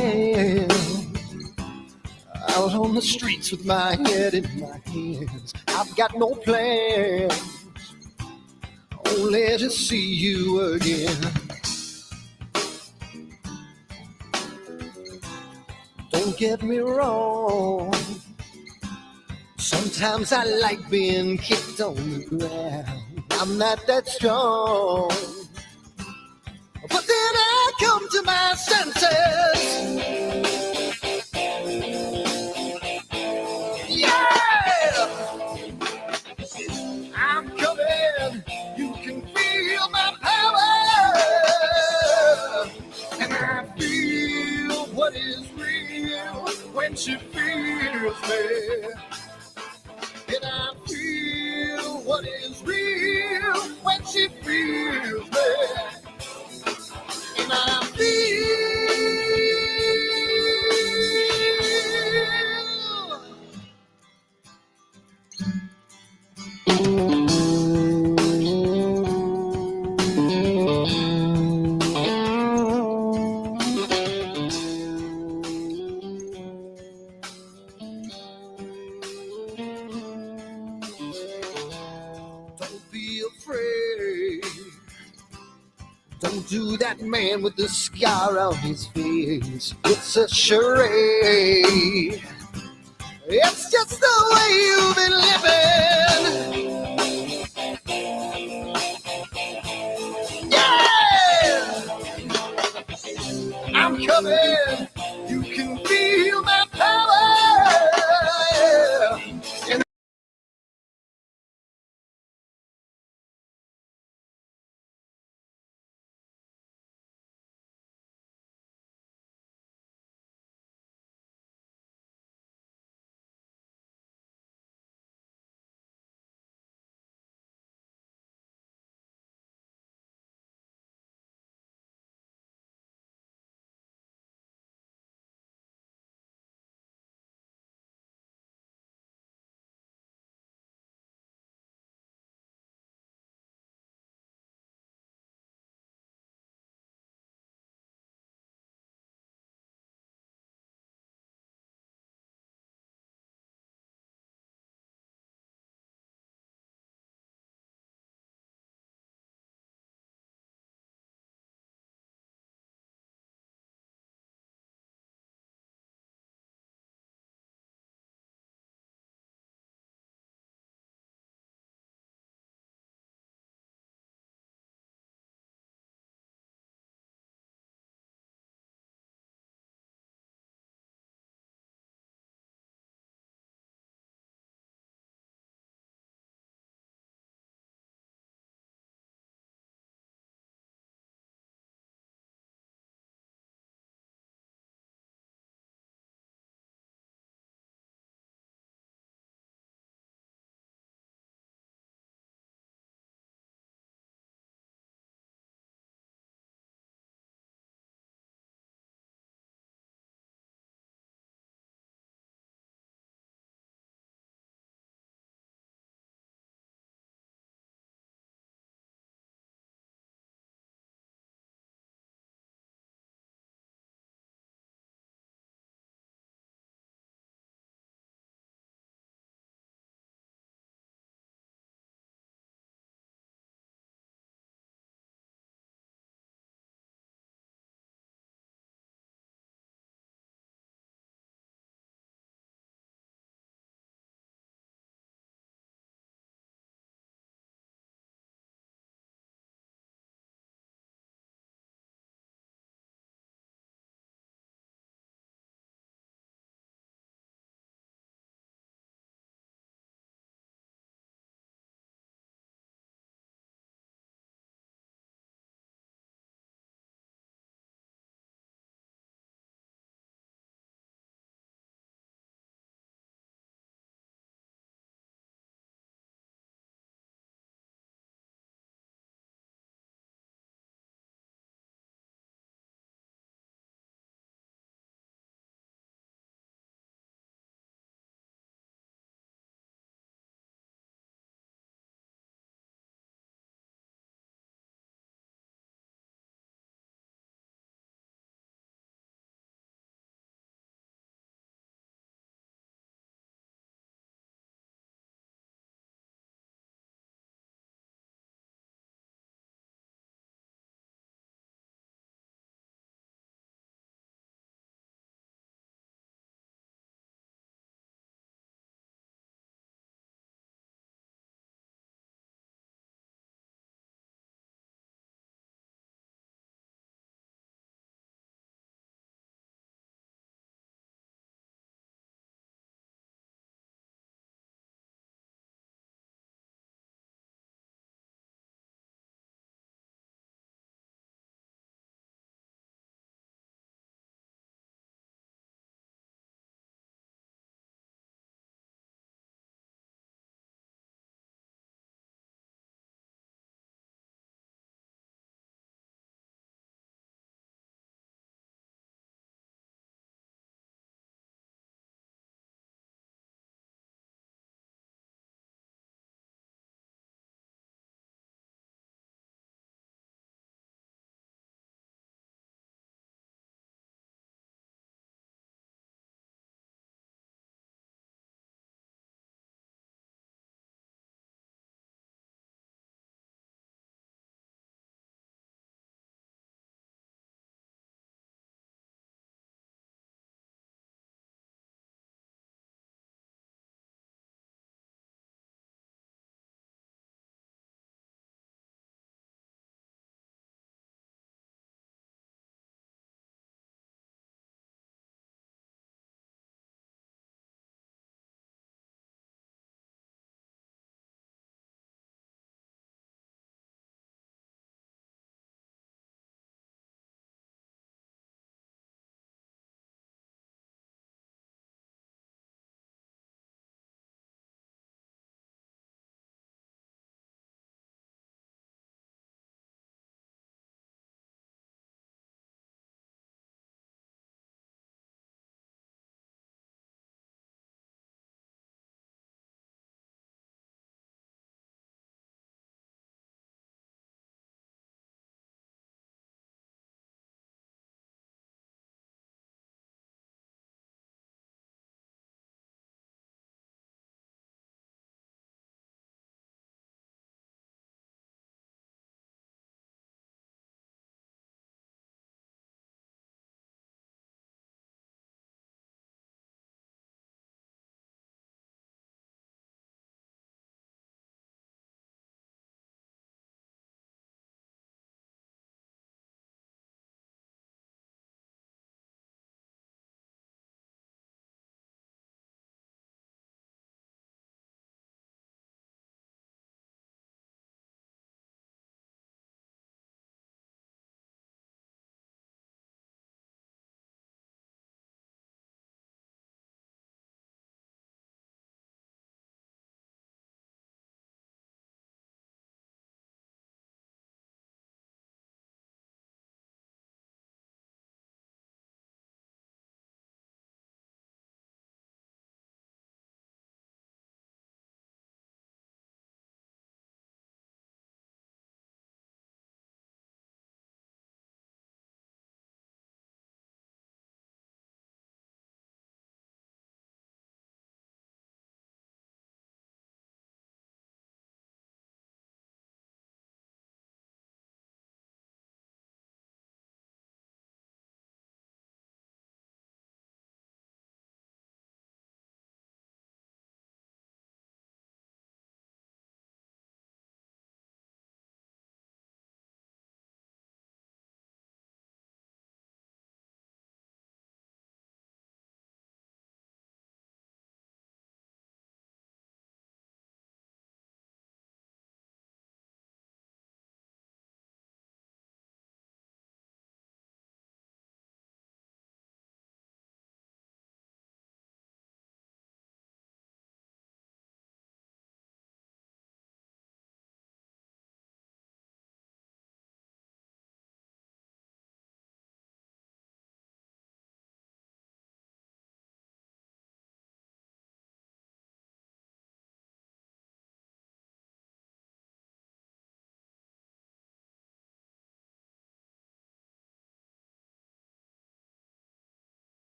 am, out on the streets with my head in my hands. I've got no plans, only to see you again. Don't get me wrong, sometimes I like being kicked on the ground. I'm not that strong, but then I come to my senses. Yeah, I'm coming. You can feel my power, and I feel what is real when she feels me. And I feel what is real when she feels me. And I feel don't be afraid. Don't do that man with the scar on his face. It's a charade. It's just the way you've been living. Yeah! I'm coming. You can feel my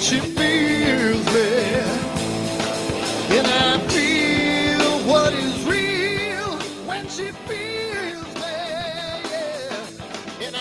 she feels me, and I feel what is real when she feels me, yeah. And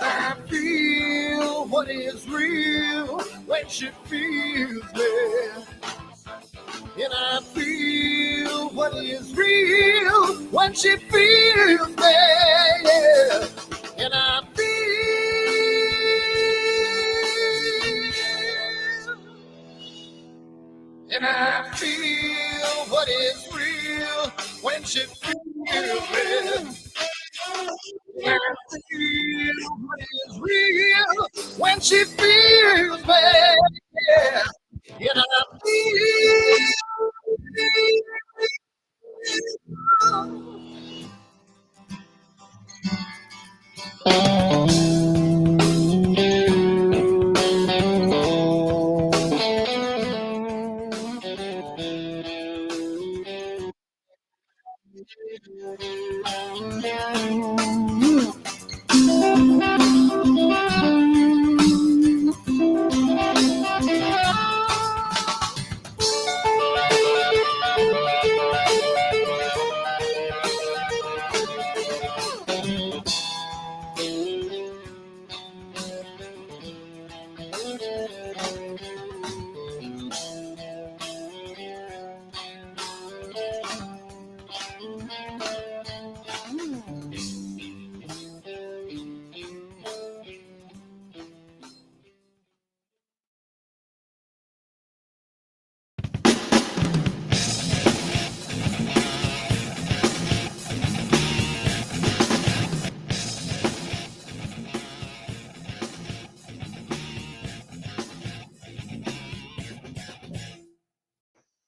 I feel what is real when she feels me. And I feel what is real when she feels me, yeah. And I feel what is real when she feels me. And I feel what is real when she feels me, yeah. And I feel.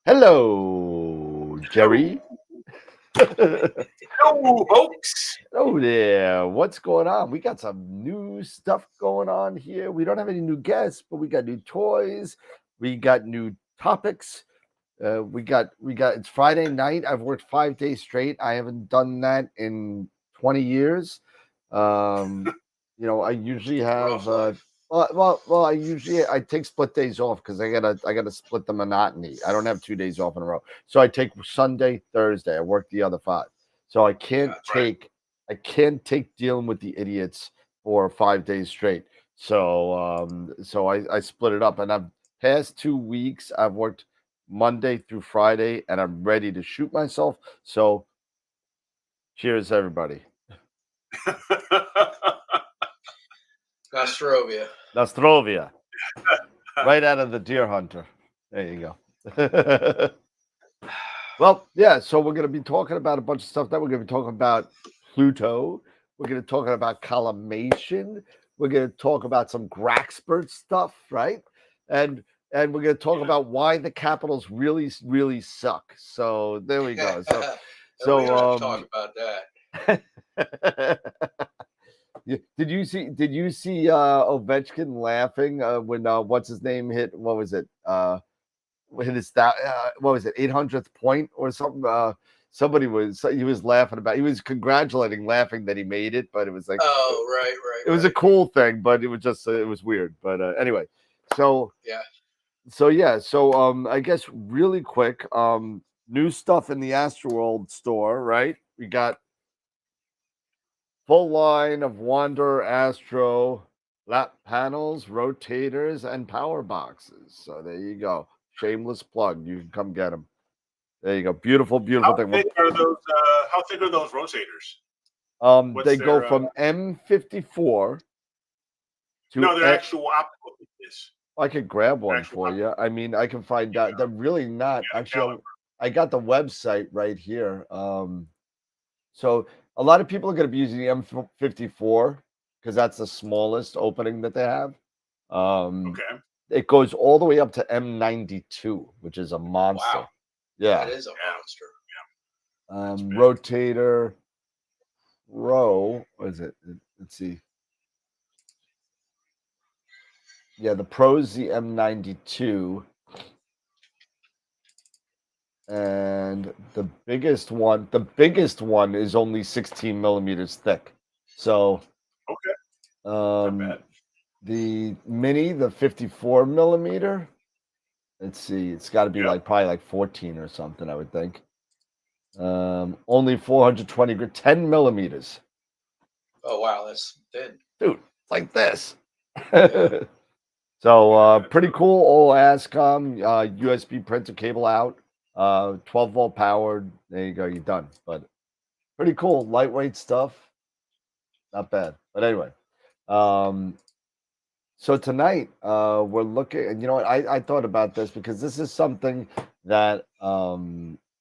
Hello, Jerry. Hello, folks. Oh, yeah. What's going on? We got some new stuff going on here. We don't have any new guests, but we got new toys. We got new topics. We got. It's Friday night. I've worked 5 days straight. I haven't done that in 20 years. I usually have. I take split days off because I gotta split the monotony. I don't have 2 days off in a row, so I take Sunday, Thursday. I work the other 5, so I can't take dealing with the idiots for 5 days straight. So I split it up, and I've past 2 weeks I've worked Monday through Friday, and I'm ready to shoot myself. So, cheers, everybody. Nostrovia. Right out of the Deer Hunter. There you go. Well, yeah, so we're going to be talking about a bunch of stuff. That we're going to be talking about Pluto. We're going to be talking about collimation. We're going to talk about some Graxpert stuff, right? And we're going to talk about why the Capitals really, really suck. So there we go. So we don't talk about that. Did you see Ovechkin laughing when what's his name hit? What was it? Hit his what was it? 800th point or something? He was laughing about. He was laughing that he made it, but it was like, oh, right. It was a cool thing, but it was just it was weird. But anyway, so I guess really quick, new stuff in the AstroWorld store, right? We got full line of Wander Astro lap panels, rotators, and power boxes. So there you go. Shameless plug. You can come get them. There you go. Beautiful, beautiful thing. How thick are those rotators? They go from M54 to no, they're actual optical thickness. I could grab one Actual for you. I mean, I can find out. They're really not actually. I got the website right here. So a lot of people are going to be using the M54 because that's the smallest opening that they have. Okay. It goes all the way up to M92, which is a monster. Wow. Yeah, That is a monster. Rotator Pro. What is it? Let's see. Yeah, the Pro's the M92. And the biggest one is only 16 millimeters thick. So, okay. Not bad. The mini, the 54 millimeter, let's see, it's got to be probably like 14 or something, I would think. Only 420 10 millimeters. Oh wow, that's thin, dude. It's like this. So pretty cool. All ASCOM, USB printer cable out. 12-volt powered. There you go. You're done. But pretty cool. Lightweight stuff. Not bad. But anyway. So tonight we're looking, and you know what? I thought about this because this is something that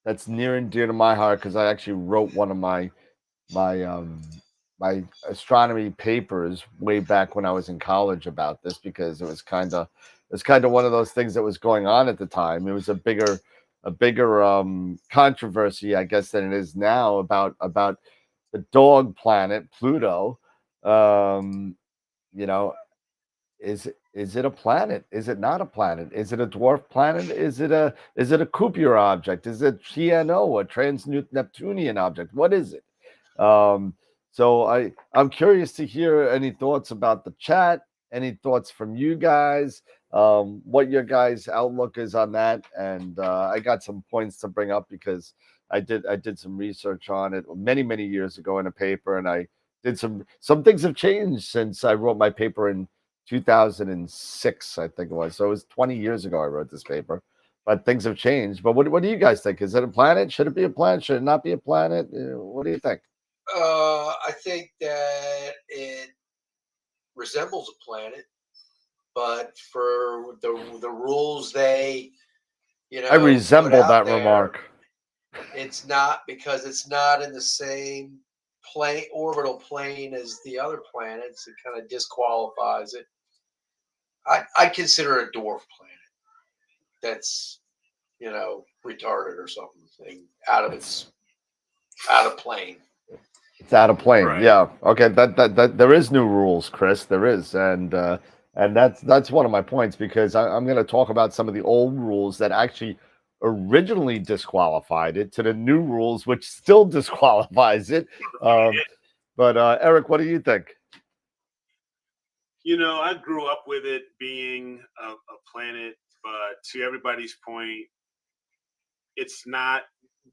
that's near and dear to my heart because I actually wrote one of my astronomy papers way back when I was in college about this because it was kind of one of those things that was going on at the time. It was a bigger controversy, I guess, than it is now about the dog planet Pluto. You know, is it a planet? Is it not a planet? Is it a dwarf planet? Is it a Kuiper object? Is it TNO, a trans-Neptunian object? What is it? So I'm curious to hear any thoughts about the chat, any thoughts from you guys, what your guys' outlook is on that, and I got some points to bring up because I did some research on it many years ago in a paper, and I did some things have changed since I wrote my paper in 2006, I think it was. So it was 20 years ago I wrote this paper, but things have changed. But what do you guys think? Is it a planet? Should it be a planet? Should it not be a planet? What do you think? I think that it resembles a planet, but for the rules they, I resemble that remark. It's not, because it's not in the same orbital plane as the other planets. It kind of disqualifies it. I consider it a dwarf planet. That's retarded or something, out of plane. It's out of plane. Right. Yeah. Okay. That there is new rules, Chris. There is, and that's one of my points because I'm going to talk about some of the old rules that actually originally disqualified it to the new rules, which still disqualifies it. But Eric, what do you think? I grew up with it being a planet, but to everybody's point, it's not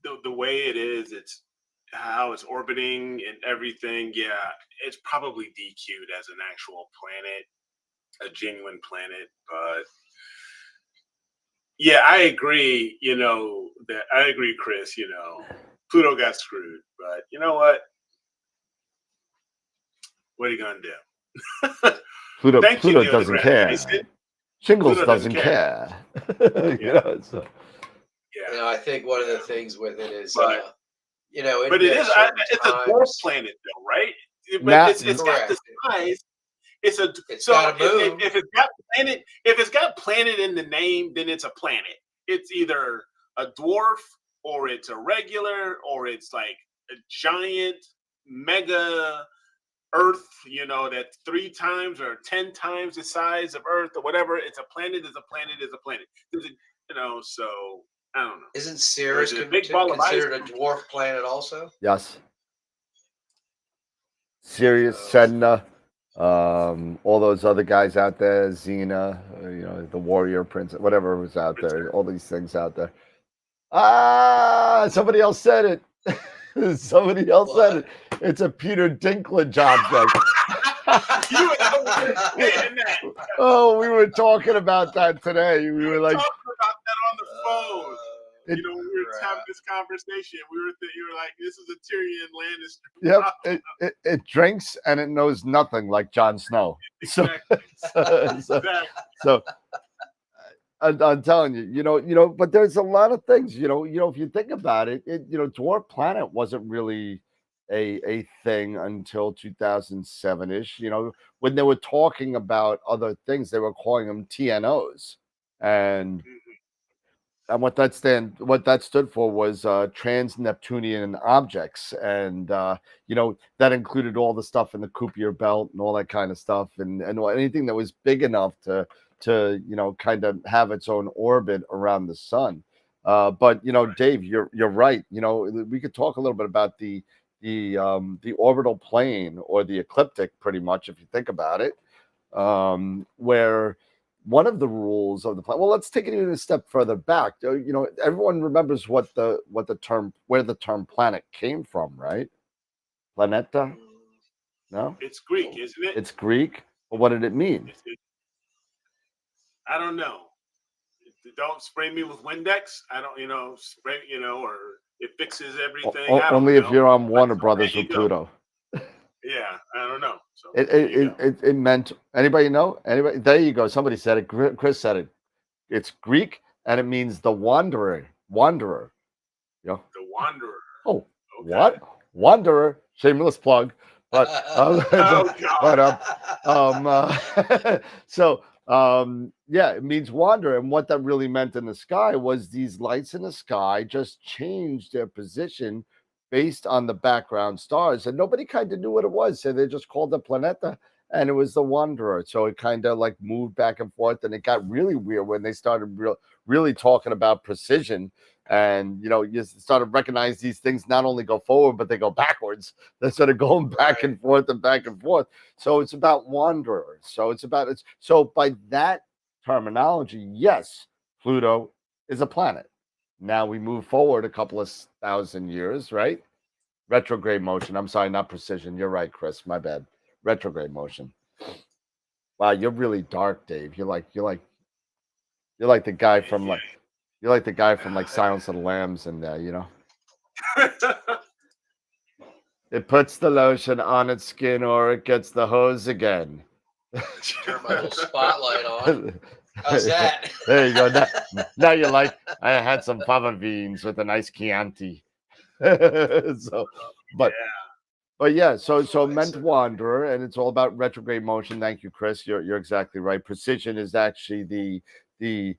the way it is. It's how it's orbiting and everything. Yeah, it's probably DQ'd as an actual planet, a genuine planet. But yeah, I agree. I agree, Chris. Pluto got screwed, but you know what? What are you gonna do? Pluto doesn't care. Shingles doesn't care. So. Yeah. I think one of the things with it is, but it is it's a dwarf planet, though, right? But it's got the size. It's got a moon. If it's got planet in the name, then it's a planet. It's either a dwarf or it's a regular or it's like a giant mega Earth, that's 3 times or 10 times the size of Earth or whatever. It's a planet. Is a planet. Is a planet. So I don't know. Isn't Ceres considered a dwarf planet also? Yes. Sirius, Sedna, all those other guys out there, Xena, the warrior prince, whatever was out there, all these things out there. Somebody else said it. Somebody else said it. It's a Peter Dinklage object. Oh, we were talking about that today. We were like, talking about that on the phone. We were having this conversation, you were like, "This is a Tyrion Lannister." Yep, it drinks and it knows nothing, like Jon Snow. Exactly. So I'm telling you, but there's a lot of things, if you think about it, Dwarf Planet wasn't really a thing until 2007-ish. When they were talking about other things, they were calling them TNOs, and what that stood for was trans-Neptunian objects, and that included all the stuff in the Kuiper belt and all that kind of stuff, and anything that was big enough to kind of have its own orbit around the sun. But Dave, you're right. We could talk a little bit about the orbital plane, or the ecliptic, pretty much, if you think about it, where one of the rules of the planet. Well, let's take it even a step further back. Everyone remembers where the term planet came from, right? Planeta? No? It's Greek, isn't it? It's Greek. Well, what did it mean? I don't know. Don't spray me with Windex. I don't, spray, or it fixes everything. Only if you're on Warner Brothers or Pluto. Yeah, I don't know. So it meant, anybody know? Anybody? There you go. Somebody said it. Chris said it. It's Greek, and it means the wanderer. Wanderer. The wanderer. Oh, okay. What? Wanderer. Shameless plug. But yeah, it means wander. And what that really meant in the sky was these lights in the sky just changed their position based on the background stars, and nobody kind of knew what it was, so they just called it Planeta, and it was the Wanderer. So it kind of like moved back and forth, and it got really weird when they started really talking about precision, and you started to recognize these things not only go forward but they go backwards. They're sort of going back and forth and back and forth. So it's about wanderers. So by that terminology, yes, Pluto is a planet. Now we move forward a couple of thousand years, right? Retrograde motion. I'm sorry, not precision. You're right, Chris. My bad. Retrograde motion. Wow, you're really dark, Dave. You're like the guy from Silence of the Lambs, and it puts the lotion on its skin, or it gets the hose again. Turn my little spotlight on. How's that? There you go. Now you're like, I had some fava beans with a nice Chianti. So meant wanderer, and it's all about retrograde motion. Thank you, Chris. You're exactly right. Precision is actually the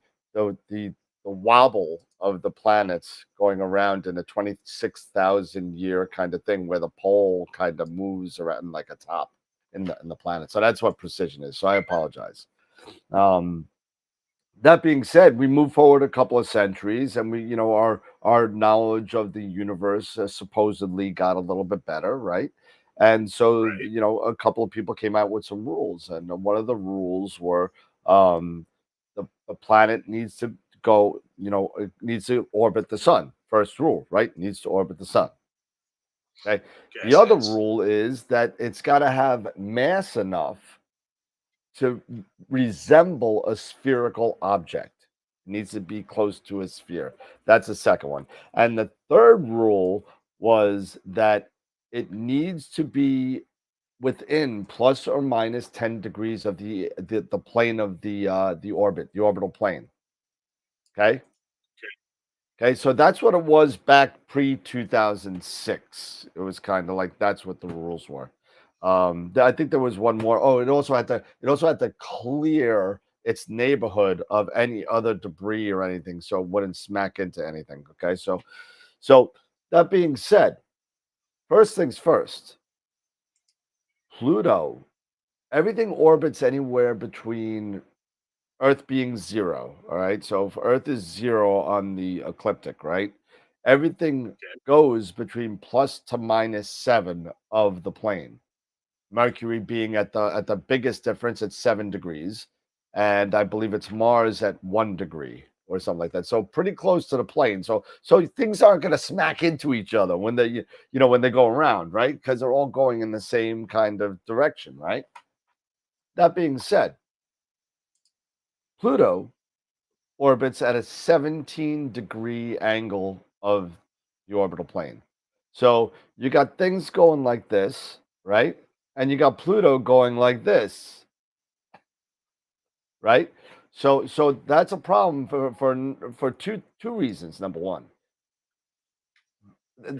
wobble of the planets going around in a 26,000 year kind of thing, where the pole kind of moves around like a top in the planet. So that's what precision is. So I apologize. That being said, we move forward a couple of centuries, and we, our knowledge of the universe supposedly got a little bit better, right? And so, a couple of people came out with some rules, and one of the rules were the planet needs to go, it needs to orbit the sun. First rule, right? It needs to orbit the sun. Okay. The other rule is that it's got to have mass enough to resemble a spherical object. It needs to be close to a sphere. That's the second one. And the third rule was that it needs to be within plus or minus 10 degrees of the plane of the orbit, the orbital plane. Okay, so that's what it was back pre-2006. It was kind of like that's what the rules were. I think there was one more. Oh, it also had to clear its neighborhood of any other debris or anything, so it wouldn't smack into anything. Okay, so that being said, first things first, Pluto, everything orbits anywhere between Earth being 0. All right, so if Earth is 0 on the ecliptic, right, everything goes between plus to minus 7 of the plane. Mercury being at the biggest difference at 7 degrees, and I believe it's Mars at 1 degree or something like that. So pretty close to the plane. So things aren't going to smack into each other when they when they go around, right? Because they're all going in the same kind of direction, right? That being said, Pluto orbits at a 17-degree angle of the orbital plane. So you got things going like this, right? And you got Pluto going like this, right? So that's a problem for two reasons. Number one,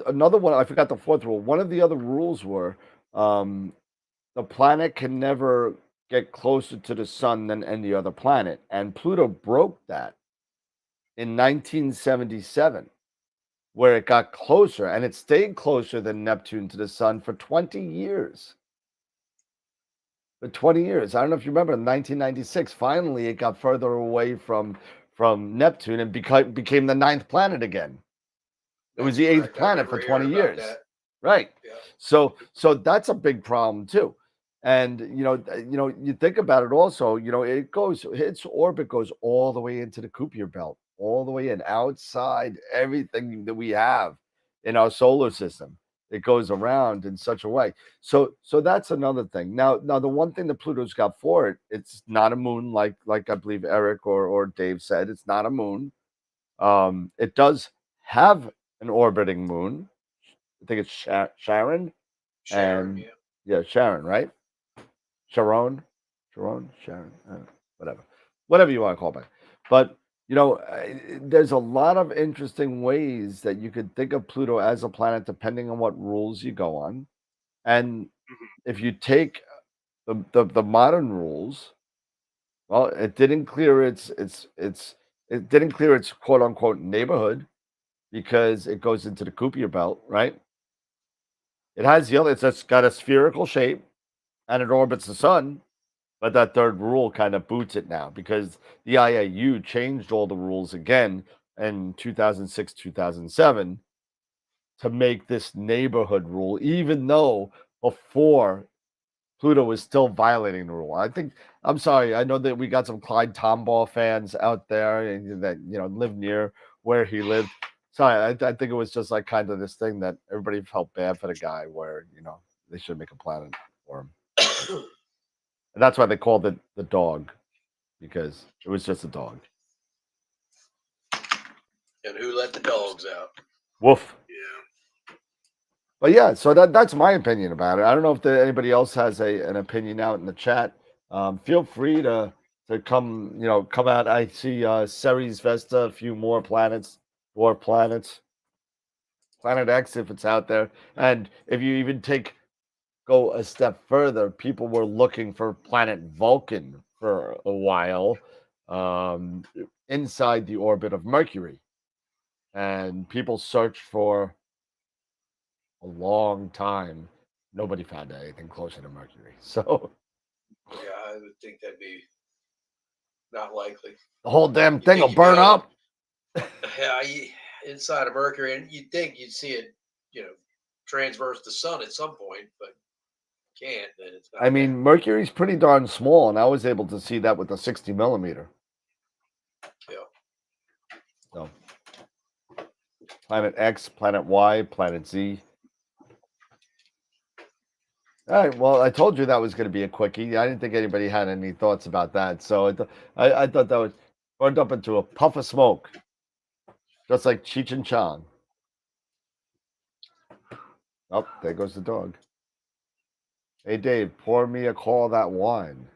another one, I forgot the fourth rule. One of the other rules were the planet can never get closer to the sun than any other planet, and Pluto broke that in 1977, where it got closer, and it stayed closer than Neptune to the sun for 20 years. For 20 years. I don't know if you remember, in 1996, finally it got further away from Neptune and became the 9th planet again. It was the 8th planet for 20 years. Right. Yeah. So that's a big problem too. And you think about it also, its orbit goes all the way into the Kuiper belt, all the way in, outside everything that we have in our solar system. It goes around in such a way. So that's another thing. Now the one thing that Pluto's got for it, it's not a moon, like I believe Eric or Dave said. It's not a moon. It does have an orbiting moon. I think it's Sharon. Sharon, yeah, Sharon, right? Sharon, whatever you want to call it. But there's a lot of interesting ways that you could think of Pluto as a planet, depending on what rules you go on. And if you take the modern rules, well, it didn't clear its quote unquote neighborhood because it goes into the Kuiper belt, right? It has it's got a spherical shape and it orbits the sun, but that third rule kind of boots it now because the IAU changed all the rules again in 2006, 2007 to make this neighborhood rule, even though before Pluto was still violating the rule. I'm sorry, I know that we got some Clyde Tombaugh fans out there that live near where he lived. Sorry, I think it was just like kind of this thing that everybody felt bad for the guy where they should make a planet for him. And that's why they called it the dog, because it was just a dog. And who let the dogs out? Woof. Yeah. But yeah, so that's my opinion about it. I don't know if anybody else has an opinion out in the chat. Feel free to come out. I see Ceres Vesta, a few more planets, dwarf planets, Planet X if it's out there, and if you even go a step further, people were looking for planet Vulcan for a while inside the orbit of Mercury. And people searched for a long time. Nobody found anything closer to Mercury. So, yeah, I would think that'd be not likely. The whole damn thing will burn up. Yeah, inside of Mercury, and you'd think you'd see it, transverse the sun at some point, but can't. Then it's not. I mean, Mercury's pretty darn small, and I was able to see that with a 60 millimeter. Yeah. So, Planet X, Planet Y, Planet Z. All right. Well, I told you that was going to be a quickie. I didn't think anybody had any thoughts about that. So I thought that was burned up into a puff of smoke, just like Cheech and Chong. Oh, there goes the dog. Hey, Dave, pour me a call of that wine.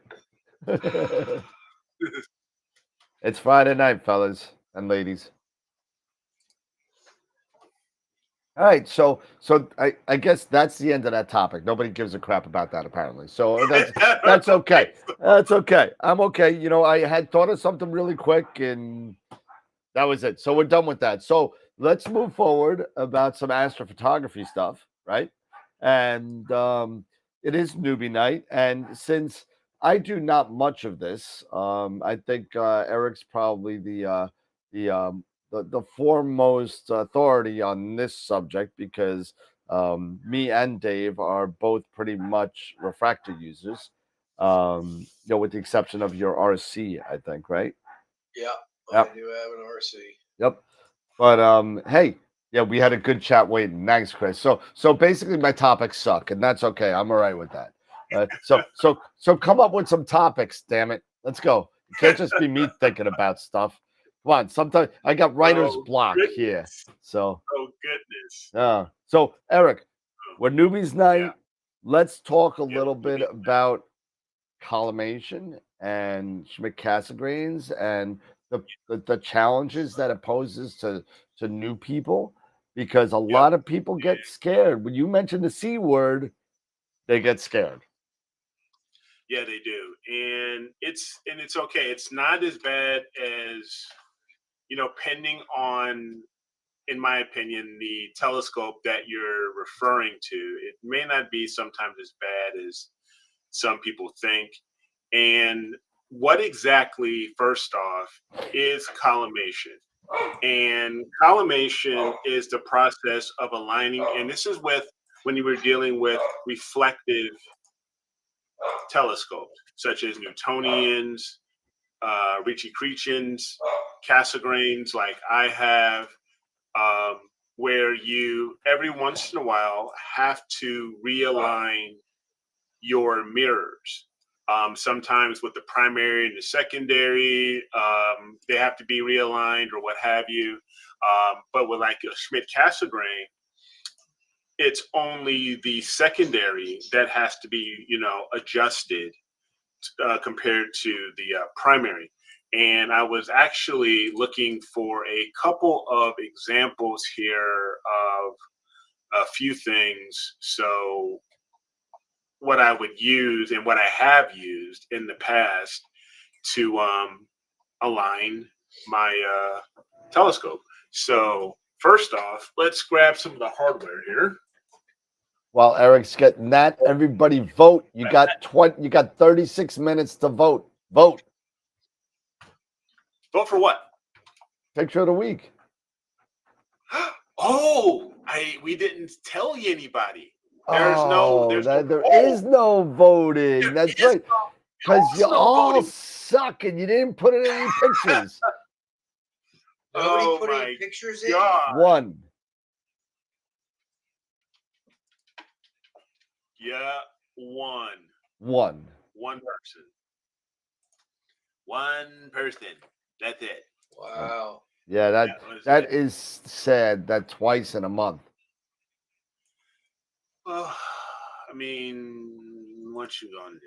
It's Friday night, fellas and ladies. All right, so I guess that's the end of that topic. Nobody gives a crap about that, apparently. So that's okay. That's okay. I'm okay. I had thought of something really quick, and that was it. So we're done with that. So let's move forward about some astrophotography stuff, right? And it is newbie night, and since I do not much of this, I think Eric's probably the foremost authority on this subject because me and Dave are both pretty much refractor users, with the exception of your RC, I think, right? Yeah, yep. I do have an RC. Yep. But hey, yeah, we had a good chat waiting. Thanks, Chris. So basically, my topics suck, and that's okay. I'm all right with that. So come up with some topics. Damn it, let's go. It can't just be me thinking about stuff. Come on, sometimes I got writer's Oh, block goodness. here. So Oh goodness. so Eric, we're newbies night. Yeah. Let's talk a little bit about collimation and Schmidt-Cassegrains and the challenges that it poses to new people, because a lot of people get scared. When you mention the C word, they get scared. Yeah, they do. And it's okay. It's not as bad as, pending on, in my opinion, the telescope that you're referring to. It may not be sometimes as bad as some people think. And what exactly, first off, is collimation? And collimation is the process of aligning, and this is when you were dealing with reflective telescopes, such as Newtonians, Ritchie-Chrétiens, Cassegrains, like I have, where you every once in a while have to realign your mirrors. Sometimes with the primary and the secondary, they have to be realigned or what have you. But with like a Schmidt-Cassegrain, it's only the secondary that has to be, adjusted compared to the primary. And I was actually looking for a couple of examples here of a few things. So what I would use and what I have used in the past to align my telescope. So first off, let's grab some of the hardware here. While Eric's getting that, everybody vote. You got 36 minutes to vote. Vote. Vote for what? Picture of the week. Oh, we didn't tell you anybody. There is no voting. That's right. Because you all suck and you didn't put in any pictures. Nobody put any pictures in? One. Yeah, one. One person. One person. That's it. Wow. Yeah, that is sad. That twice in a month. Well, I mean, what you gonna do?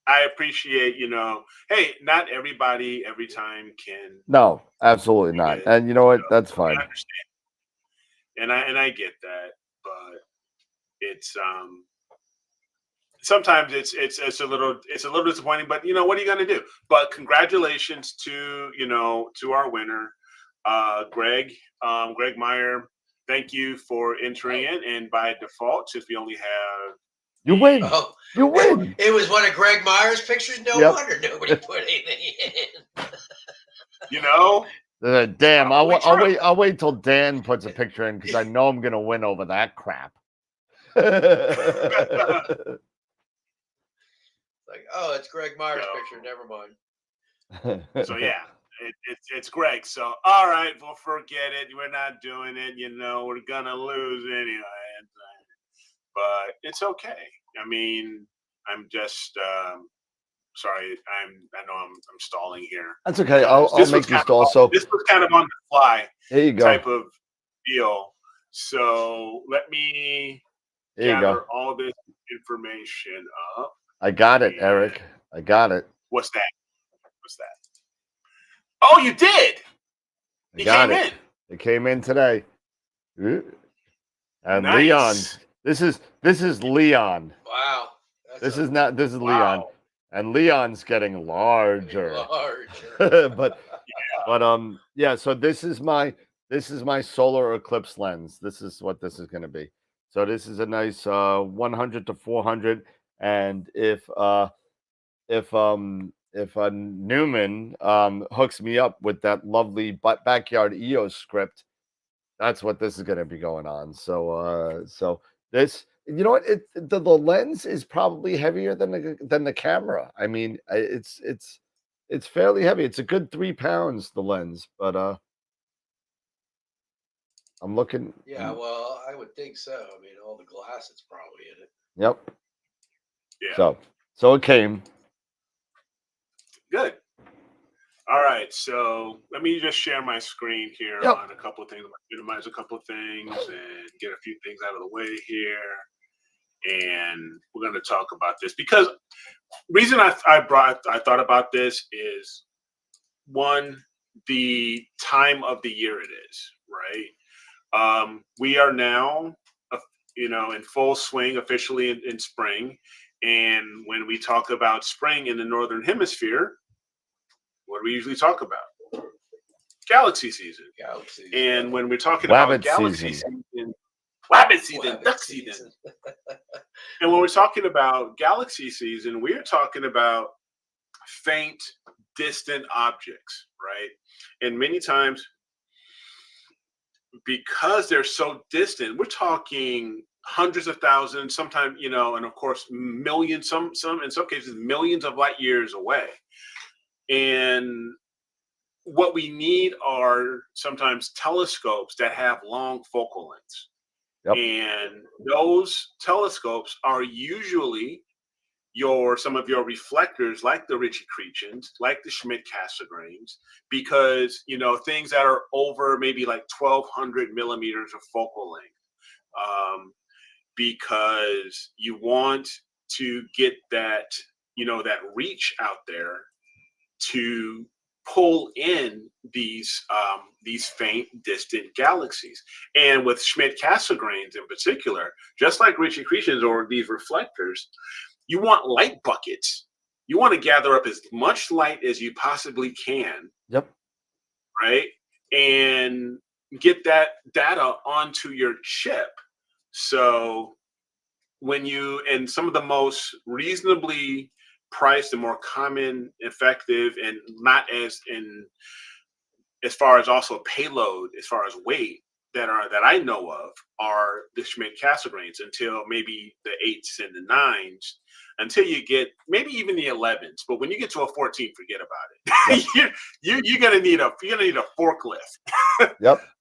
I appreciate, hey, not everybody every time can. No, absolutely not. And you know what? That's fine. I understand. And I get that, but it's sometimes it's a little disappointing, but what are you gonna do? But congratulations to our winner, Greg Meyer. Thank you for entering in, and by default, since we only have you win. You win. It was one of Greg Meyer's pictures. No wonder nobody put anything in. Damn, I'll wait till Dan puts a picture in because I know I'm gonna win over that crap. Like, oh, it's Greg Meyer's picture. Never mind. So yeah, it's Greg. So all right, we'll forget it. We're not doing it. We're gonna lose anyway. But it's okay. I mean, I'm just sorry. I know I'm stalling here. That's okay. I'll make you stall. So this was kind of on the fly. There you go. Type of deal. So let me gather all this information up. I got it, Eric. I got it. What's that? Oh, you did. It came in. It came in today. And nice. Leon. This is Leon. Wow. This is Leon. And Leon's getting larger. but yeah, so this is my solar eclipse lens. This is what this is going to be. So this is a nice 100 to 400, and if Newman hooks me up with that lovely backyard EOS script, that's what this is going to be going on. So this, you know what, the lens is probably heavier than the camera. I mean, it's fairly heavy. It's a good 3 pounds, the lens, but I'm looking. Yeah, well, I would think so. I mean, all the glass is probably in it. Yep. Yeah. So it came. Good. All right, so let me just share my screen here on a couple of things. Minimize a couple of things and get a few things out of the way here. And we're going to talk about this because reason I thought about this is, one, the time of the year it is, right? We are now, in full swing officially in spring. And when we talk about spring in the Northern Hemisphere, what do we usually talk about? Galaxy season. And when we're talking about galaxy season, rabbit season, duck season. And when we're talking about galaxy season, we're talking about faint, distant objects, right? And many times, because they're so distant, we're talking hundreds of thousands, sometimes, and of course, millions, some in some cases, millions of light years away. And what we need are sometimes telescopes that have long focal lengths. And those telescopes are usually some of your reflectors, like the Ritchie-Chrétiens, like the Schmidt-Cassegrains, because things that are over maybe like 1,200 millimeters of focal length, because you want to get that that reach out there to pull in these faint, distant galaxies. And with Schmidt-Cassegrains in particular, just like Ritchie-Chrétiens or these reflectors, you want light buckets. You want to gather up as much light as you possibly can. Right? And get that data onto your chip. So and some of the most reasonably priced and more common, effective, and not as far as also payload, as far as weight, that I know of, are the Schmidt-Cassegrains, until maybe the 8s and the 9s, until you get maybe even the 11s. But when you get to a 14, forget about it. You're gonna need a forklift.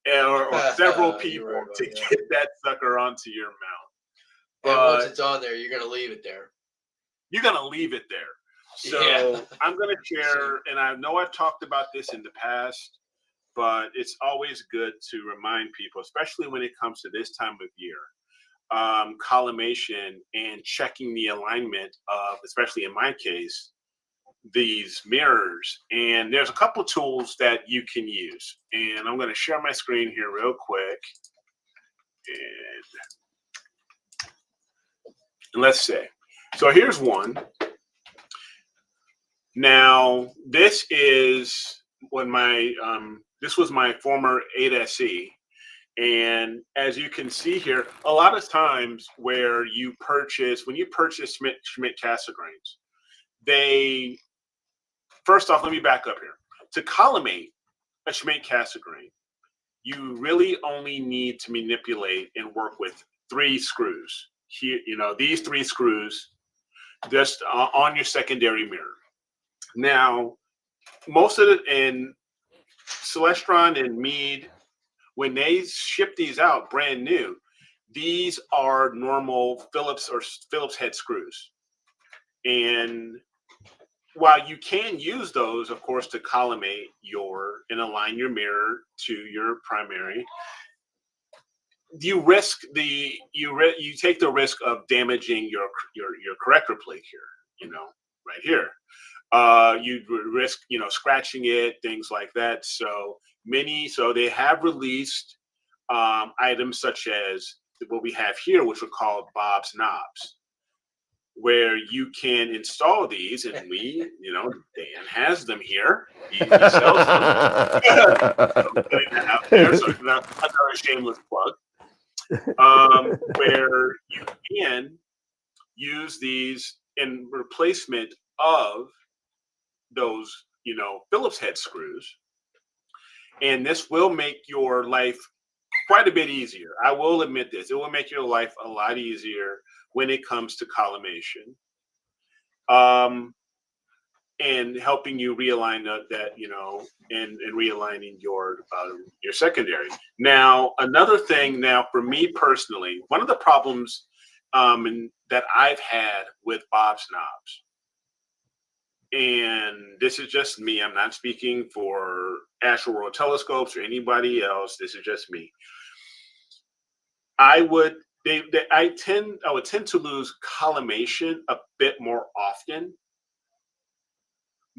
or several people to get that sucker onto your mount. And once it's on there, you're gonna leave it there. You're gonna leave it there. So I'm gonna share, and I know I've talked about this in the past, but it's always good to remind people, especially when it comes to this time of year, collimation and checking the alignment of, especially in my case, these mirrors. And there's a couple tools that you can use. And I'm going to share my screen here real quick. And let's see. So here's one. Now, this is when this was my former 8SE. And as you can see here, a lot of times when you purchase Schmidt-Cassegrains, first off, let me back up here. To collimate a Schmidt-Cassegrain, you really only need to manipulate and work with 3 screws. Here, these 3 screws just on your secondary mirror. Now, most of it in Celestron and Meade, when they ship these out brand new, these are normal Phillips head screws. And while you can use those, of course, to collimate and align your mirror to your primary, you take the risk of damaging your corrector plate here, right here. You risk, scratching it, things like that. So they have released items such as what we have here, which are called Bob's knobs, where you can install these, and Dan has them here. He sells them. Out there, so another shameless plug. Where you can use these in replacement of those, Phillips head screws. And this will make your life quite a bit easier. I will admit this. It will make your life a lot easier when it comes to collimation. And helping you realign that, and realigning your secondary. Now, another thing for me personally, one of the problems that I've had with Bob's knobs and this is just me. I'm not speaking for AstroWorld telescopes or anybody else. This is just me. I would tend to lose collimation a bit more often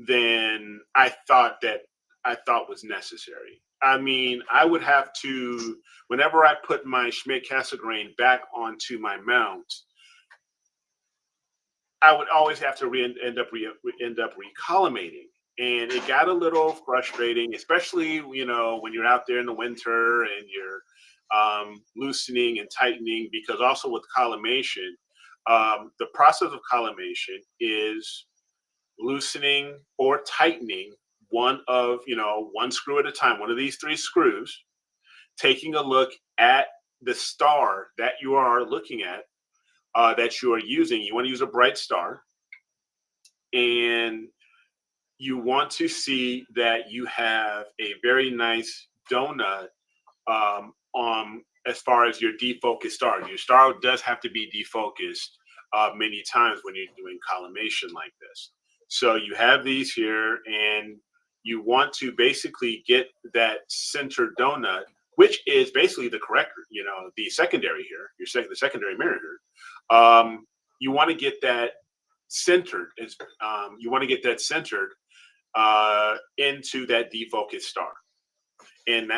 than I thought was necessary. I mean, I would have to, whenever I put my Schmidt-Cassegrain back onto my mount, I would always have to end up recollimating. And it got a little frustrating, especially, you know, when you're out there in the winter and you're loosening and tightening, because also with collimation, the process of collimation is loosening or tightening one screw at a time, one of these 3 screws, taking a look at the star that you are looking at, that you are using. You want to use a bright star, and you want to see that you have a very nice donut as far as your defocused star. Your star does have to be defocused many times when you're doing collimation like this. So you have these here, and you want to basically get that center donut, which is basically the correct, you know, the secondary here, the secondary mirror here. You want to get that centered. You want to get that centered into that defocused star. And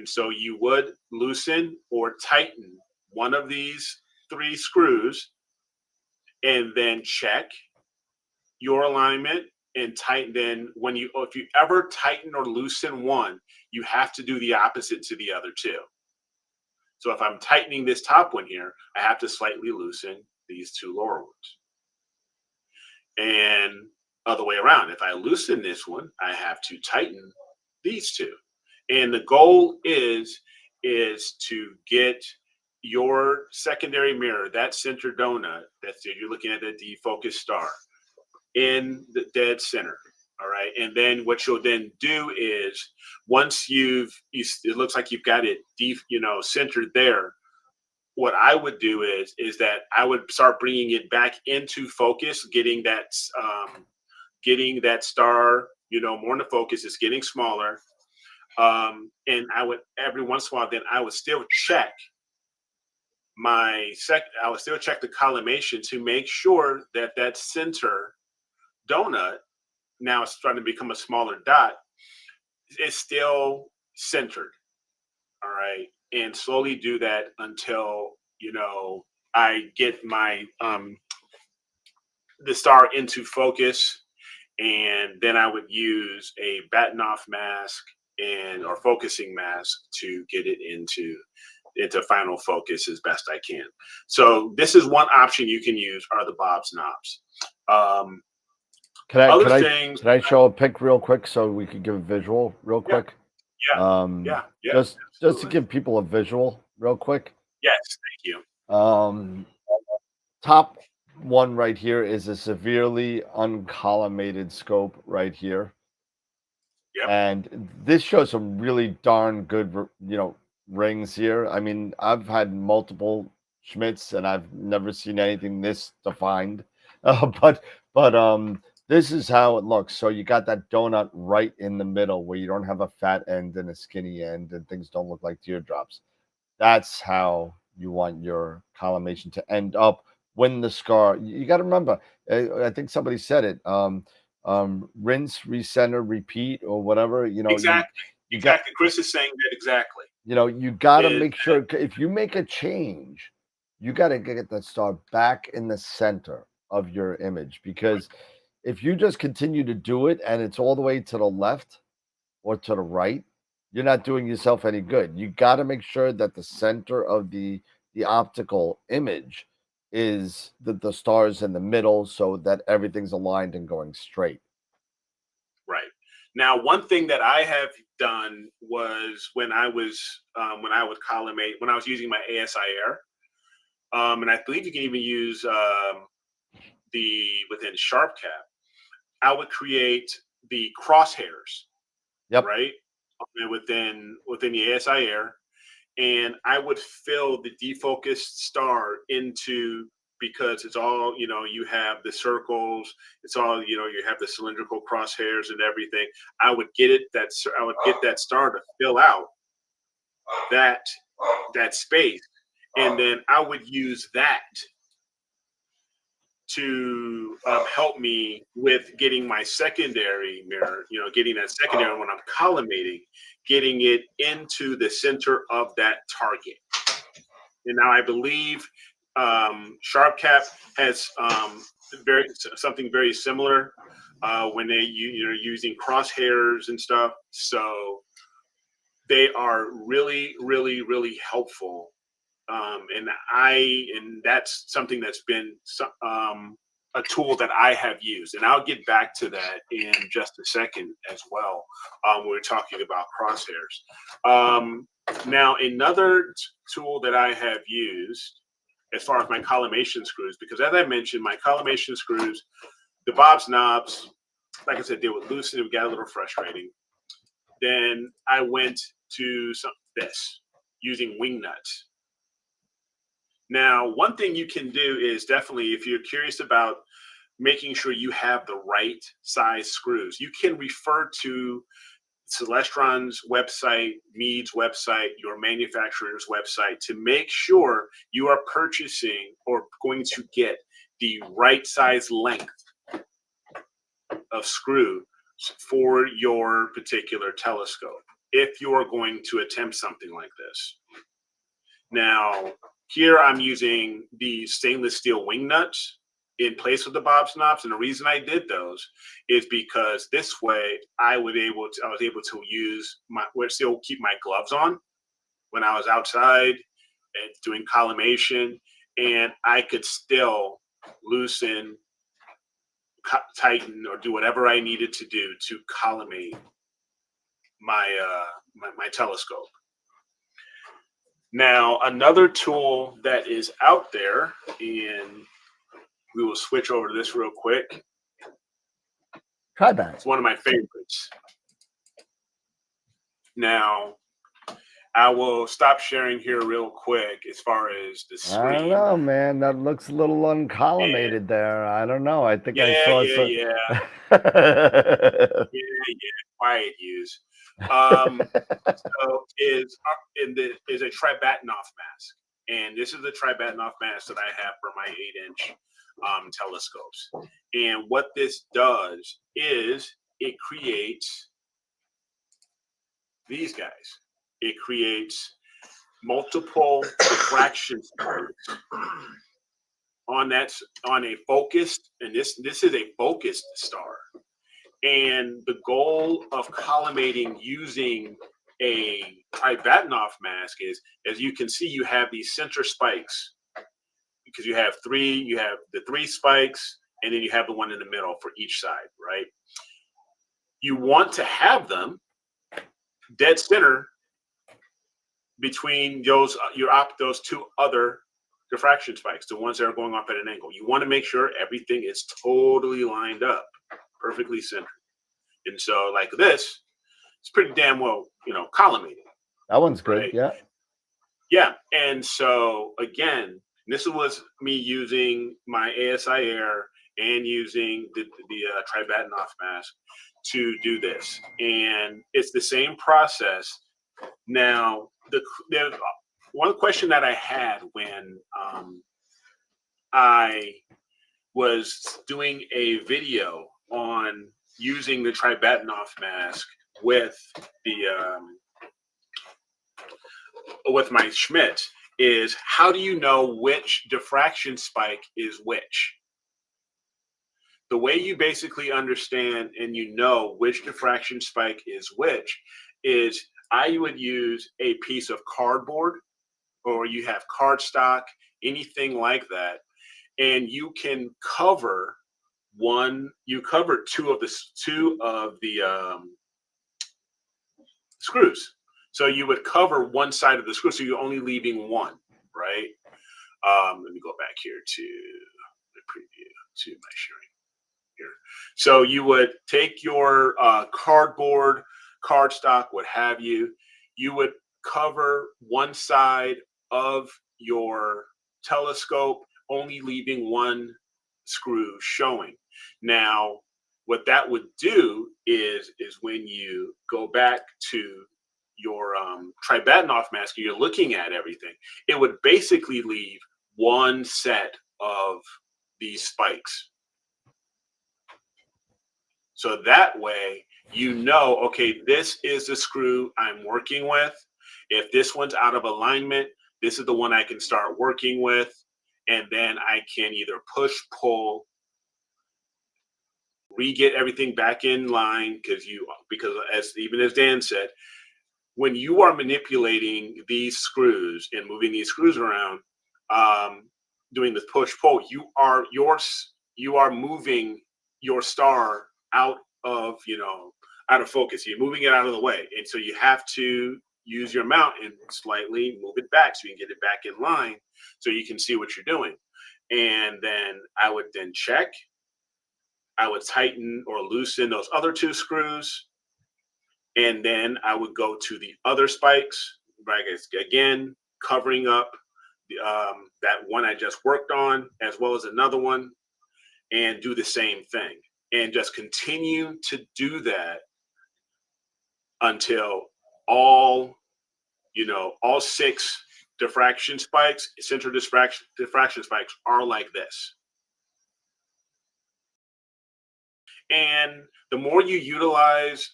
so you would loosen or tighten one of these 3 screws, and then check your alignment and tighten. Then if you ever tighten or loosen one, you have to do the opposite to the other 2. So if I'm tightening this top one here, I have to slightly loosen these 2 lower ones. And other way around, if I loosen this one, I have to tighten these 2. And the goal is to get your secondary mirror, that center donut, you're looking at the defocused star, in the dead center. All right. And then what you'll then do is, once it looks like you've got it deep, centered there, what I would do is that I would start bringing it back into focus, getting that star, more into focus. It's getting smaller. And I would, every once in a while, then I would still check the collimation to make sure that center donut, now it's starting to become a smaller dot, is still centered. All right. And slowly do that until, I get my, the star into focus. And then I would use a batten off mask or focusing mask to get it into final focus as best I can. So this is one option you can use, are the Bob's knobs. Can I show a pic real quick so we could give a visual real quick? Yeah. Just to give people a visual real quick. Yes, thank you. Top one right here is a severely uncollimated scope right here. Yep. And this shows some really darn good, rings here. I mean, I've had multiple Schmidts and I've never seen anything this defined. But this is how it looks. So you got that donut right in the middle where you don't have a fat end and a skinny end and things don't look like teardrops. That's how you want your collimation to end up when the scar. You got to remember, I think somebody said it, rinse, recenter, repeat, or whatever, Exactly. Exactly. Chris is saying that exactly. You got to make sure, if you make a change, you got to get that star back in the center of your image, because if you just continue to do it and it's all the way to the left or to the right, you're not doing yourself any good. You got to make sure that the center of the optical image is the stars in the middle, so that everything's aligned and going straight. Right. Now, one thing that I have done was when I would collimate, when I was using my ASIR, and I believe you can even use within SharpCap, I would create the crosshairs. Yep. Right. Within the ASIR, and I would fill the defocused star into because it's all, you have the circles, it's all, you have the cylindrical crosshairs and everything. I would get that star to fill out that space, and then I would use that to help me with getting my secondary mirror, getting that secondary when I'm collimating, getting it into the center of that target. And now I believe SharpCap has something very similar when you're using crosshairs and stuff. So they are really, really, really helpful. And that's something that's been a tool that I have used, and I'll get back to that in just a second as well. We're talking about crosshairs. Now, another tool that I have used as far as my collimation screws, because as I mentioned, my collimation screws, the Bob's knobs, like I said, they would loosen. It got a little frustrating. Then I went to this using wing nuts. Now, one thing you can do is definitely, if you're curious about making sure you have the right size screws, you can refer to Celestron's website, Meade's website, your manufacturer's website to make sure you are purchasing or going to get the right size length of screw for your particular telescope if you are going to attempt something like this. Now, here I'm using the stainless steel wing nuts in place of the Bob's knobs, and the reason I did those is because this way I was able to still keep my gloves on when I was outside and doing collimation, and I could still loosen, tighten, or do whatever I needed to do to collimate my telescope. Now, another tool that is out there, and we will switch over to this real quick. Try that. It's one of my favorites. Now, I will stop sharing here real quick as far as the screen. I don't know, man. That looks a little uncollimated there. I don't know. I think I saw some. Yeah. Quiet use. So is a Tribatanoff mask, and this is the Tribatanoff mask that I have for my 8-inch telescopes. And what this does is it creates these guys. It creates multiple diffraction stars on a focused, and this is a focused star. And the goal of collimating using a Tribatanoff mask is, as you can see, you have these center spikes because you have the 3 spikes, and then you have the one in the middle for each side, right? You want to have them dead center between those 2 other diffraction spikes, the ones that are going off at an angle. You want to make sure everything is totally lined up, perfectly centered. And so, like this, it's pretty damn well, collimated. That one's good, right? yeah. Yeah, and so again, this was me using my ASI Air and using the Tribatanoff mask to do this, and it's the same process. Now, there's one question that I had when I was doing a video on using the Tribatanoff mask with with my Schmidt is, how do you know which diffraction spike is which? The way you basically understand and which diffraction spike is which is I would use a piece of cardboard, or you have cardstock, anything like that, and you can cover two of the screws. So you would cover one side of the screw, so you're only leaving one, right? Let me go back here to the preview to my sharing here. So you would take your cardboard, cardstock, what have you. You would cover one side of your telescope only leaving one screw showing. Now, what that would do is when you go back to your Tribatanoff mask and you're looking at everything, it would basically leave one set of these spikes. So that way, you know, okay, this is the screw I'm working with. If this one's out of alignment, this is the one I can start working with. And then I can either push, pull, re-get everything back in line, because as Dan said, when you are manipulating these screws and moving these screws around, doing this push pull, you are moving your star out of focus. You're moving it out of the way, and so you have to use your mount and slightly move it back so you can get it back in line, so you can see what you're doing. And then I would then check. I would tighten or loosen those other two screws. And then I would go to the other spikes, right? Again, covering up that one I just worked on, as well as another one, and do the same thing. And just continue to do that until all 6 diffraction spikes, center diffraction spikes are like this. And the more you utilize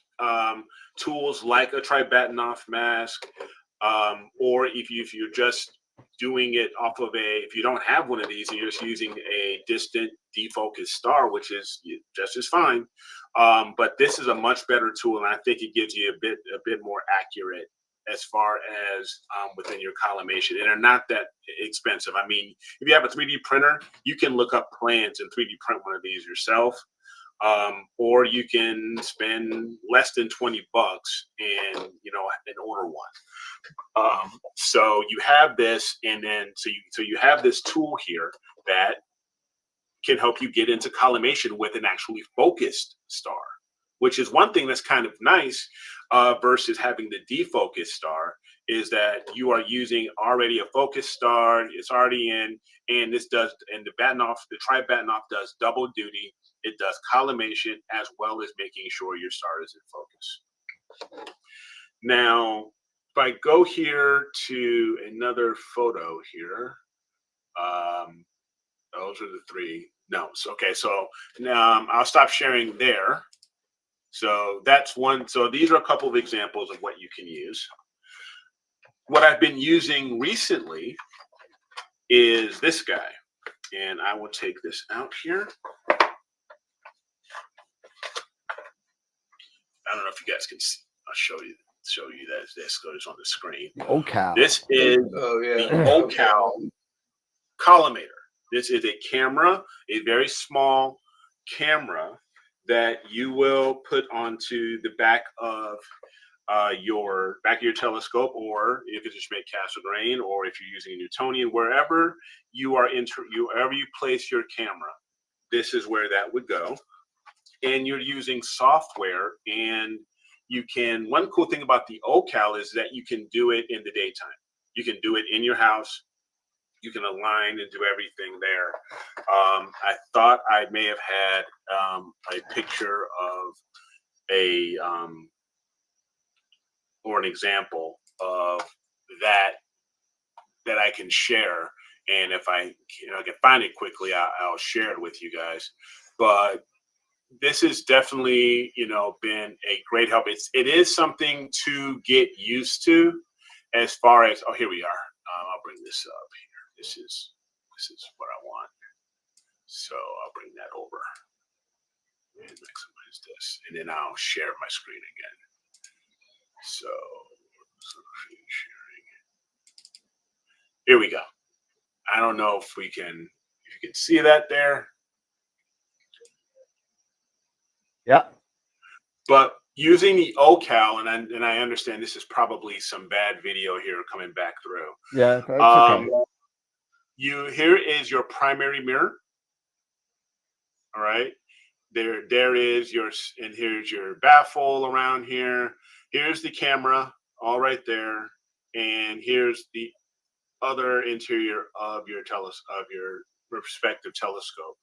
tools like a Tribatanoff mask, or if you're just doing it off of if you don't have one of these and you're just using a distant defocused star, which is just as fine, but this is a much better tool, and I think it gives you a bit more accurate as far as within your collimation, and they're not that expensive. I mean, if you have a 3D printer, you can look up plans and 3D print one of these yourself. Or you can spend less than $20 and order one. So you have this, and then so you have this tool here that can help you get into collimation with an actually focused star, which is one thing that's kind of nice versus having the defocused star, is that you are using already a focused star. It's already in, and the Tribatanoff does double duty. It does collimation as well as making sure your star is in focus. Now, if I go here to another photo here, those are the 3 notes. Okay, so now I'll stop sharing there. So that's one. So these are a couple of examples of what you can use. What I've been using recently is this guy, and I will take this out here. I don't know if you guys can see. I'll show you that this goes on the screen. OCal. This is the OCal collimator. This is a camera, a very small camera that you will put onto the back of your telescope, or if it's just made Cassegrain, or if you're using a Newtonian, wherever you place your camera, this is where that would go. And you're using software, and one cool thing about the OCal is that you can do it in the daytime. You can do it in your house. You can align and do everything there. I thought I may have had a picture of or an example of that I can share. And if I can find it quickly, I'll share it with you guys. But this has definitely, been a great help. It is something to get used to, as far as, here we are. I'll bring this up here. This is what I want. So I'll bring that over and maximize this, and then I'll share my screen again. So sharing. Here we go. I don't know if you can see that there. Yeah. But using the OCal, and I understand this is probably some bad video here coming back through. Yeah, that's okay. Here is your primary mirror. All right. There is and here's your baffle around here. Here's the camera, all right there, and here's the other interior of your perspective telescope,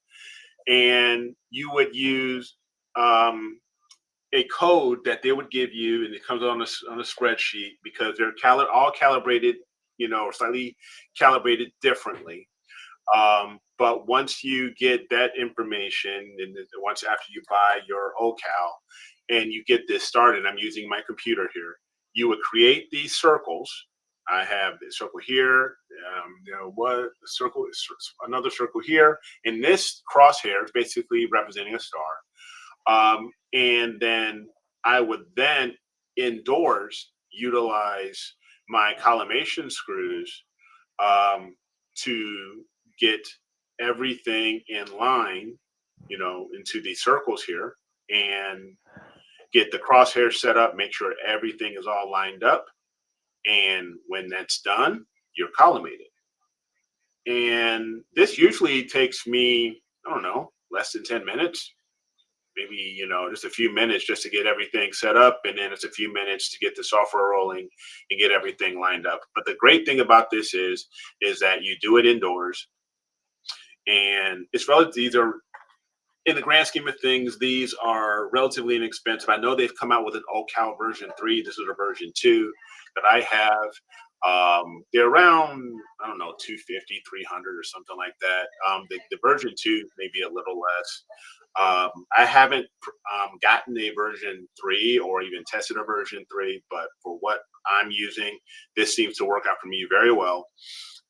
and you would use a code that they would give you, and it comes on a spreadsheet because they're all calibrated, or slightly calibrated differently. But once you get that information, and once after you buy your OCal and you get this started, I'm using my computer here, you would create these circles. I have this circle here, circle is another circle here, and this crosshair is basically representing a star. And then I would then indoors utilize my collimation screws to get everything in line, into these circles here, and get the crosshair set up, make sure everything is all lined up. And when that's done, you're collimated. And this usually takes me, I don't know, less than 10 minutes. Maybe, just a few minutes just to get everything set up. And then it's a few minutes to get the software rolling and get everything lined up. But the great thing about this is that you do it indoors. And it's relatively, these are, in the grand scheme of things, these are relatively inexpensive. I know they've come out with an OCal version 3. This is a version 2 that I have. They're around, I don't know, 250, 300 or something like that. The version 2 may be a little less. I haven't gotten a version 3 or even tested a version 3, but for what I'm using, this seems to work out for me very well.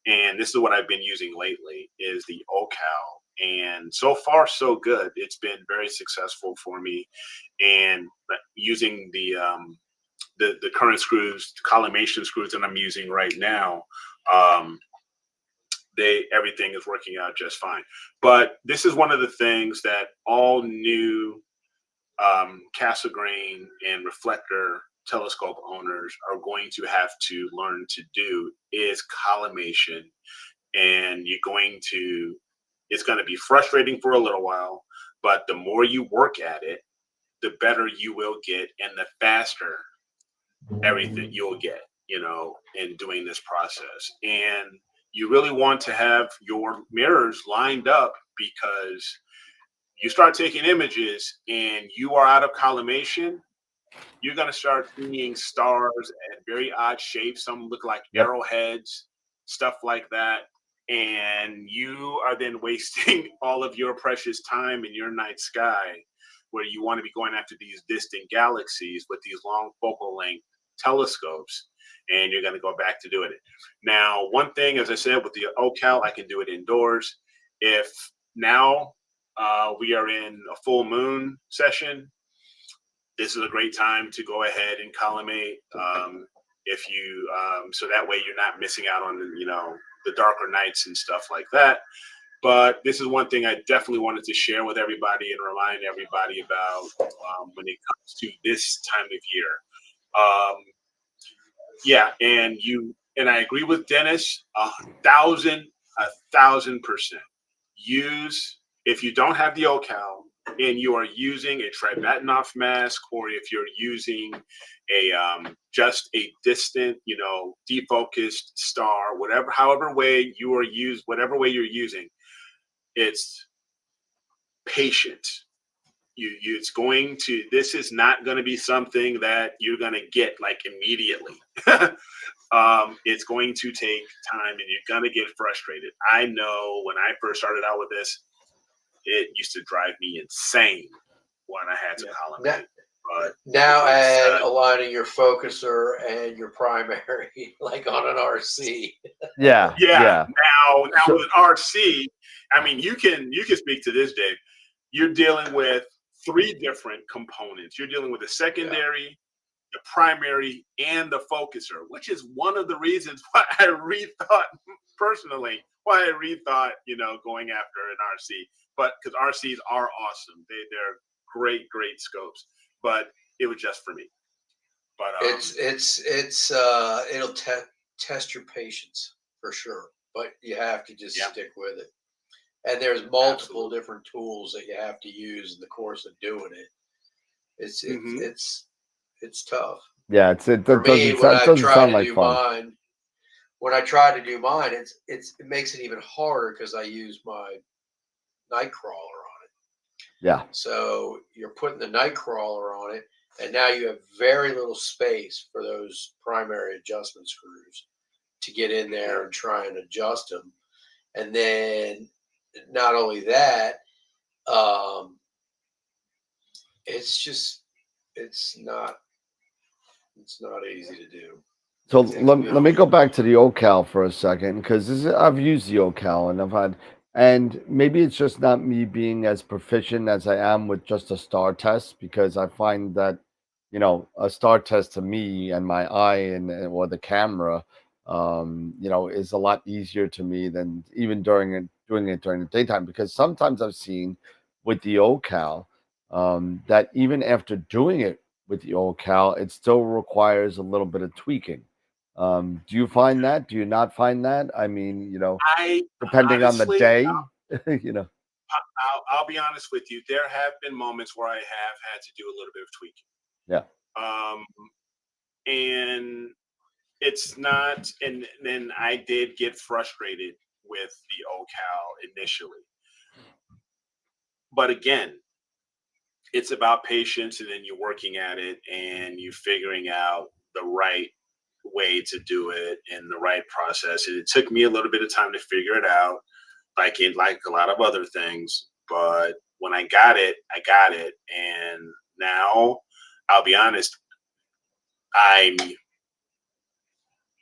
And this is what I've been using lately, is the OCal. And so far, so good. It's been very successful for me. And using the current screws, collimation screws that I'm using right now, everything is working out just fine. But this is one of the things that all new Cassegrain and reflector telescope owners are going to have to learn to do, is collimation. And it's going to be frustrating for a little while, but the more you work at it, the better you will get, and the faster everything you'll get, in doing this process. And you really want to have your mirrors lined up, because you start taking images and you are out of collimation, you're going to start seeing stars at very odd shapes. Some look like arrowheads, stuff like that. And you are then wasting all of your precious time in your night sky, where you want to be going after these distant galaxies with these long focal length telescopes, and you're going to go back to doing it. Now, one thing, as I said, with the OCal, I can do it indoors. If now we are in a full moon session, this is a great time to go ahead and collimate. If you, so that way you're not missing out on, the darker nights and stuff like that. But this is one thing I definitely wanted to share with everybody and remind everybody about when it comes to this time of year. And I agree with Dennis 1,000%. If you don't have the OCal and you are using a Tribatanoff mask, or if you're using a just a distant, defocused star, however way you're using, it's patience. This is not going to be something that you're going to get like immediately. It's going to take time, and you're going to get frustrated. I know when I first started out with this, it used to drive me insane when I had to collimate. But now add aligning your focuser and your primary, like on an RC. Yeah. Now with an RC, I mean, you can speak to this, Dave. You're dealing with 3 different components. You're dealing with the secondary, the primary, and the focuser, which is one of the reasons why I rethought going after an RC. But because RCs are awesome, they're great scopes. But it was just for me. But it'll test your patience for sure. But you have to just stick with it. And there's multiple different tools that you have to use in the course of doing it. It's tough. Yeah, it doesn't sound like fun. when I try to do mine, it makes it even harder because I use my night crawler on it. Yeah. So you're putting the night crawler on it, and now you have very little space for those primary adjustment screws to get in there and try and adjust them. And then not only that, it's not easy to do. So let me go back to the OCal for a second, because I've used the OCal and I've had, and maybe it's just not me being as proficient as I am with just a star test, because I find that, a star test to me and my eye or the camera, is a lot easier to me than even doing it during the daytime, because sometimes I've seen with the OCal that even after doing it with the OCal, it still requires a little bit of tweaking. Do you find that? Do you not find that? I mean, depending on the day, I'll be honest with you. There have been moments where I have had to do a little bit of tweaking. Yeah. And it's not, and then I did get frustrated with the OCal initially. But again, it's about patience, and then you're working at it and you're figuring out the right way to do it and the right process. And it took me a little bit of time to figure it out, like a lot of other things. But when I got it, and now I'll be honest,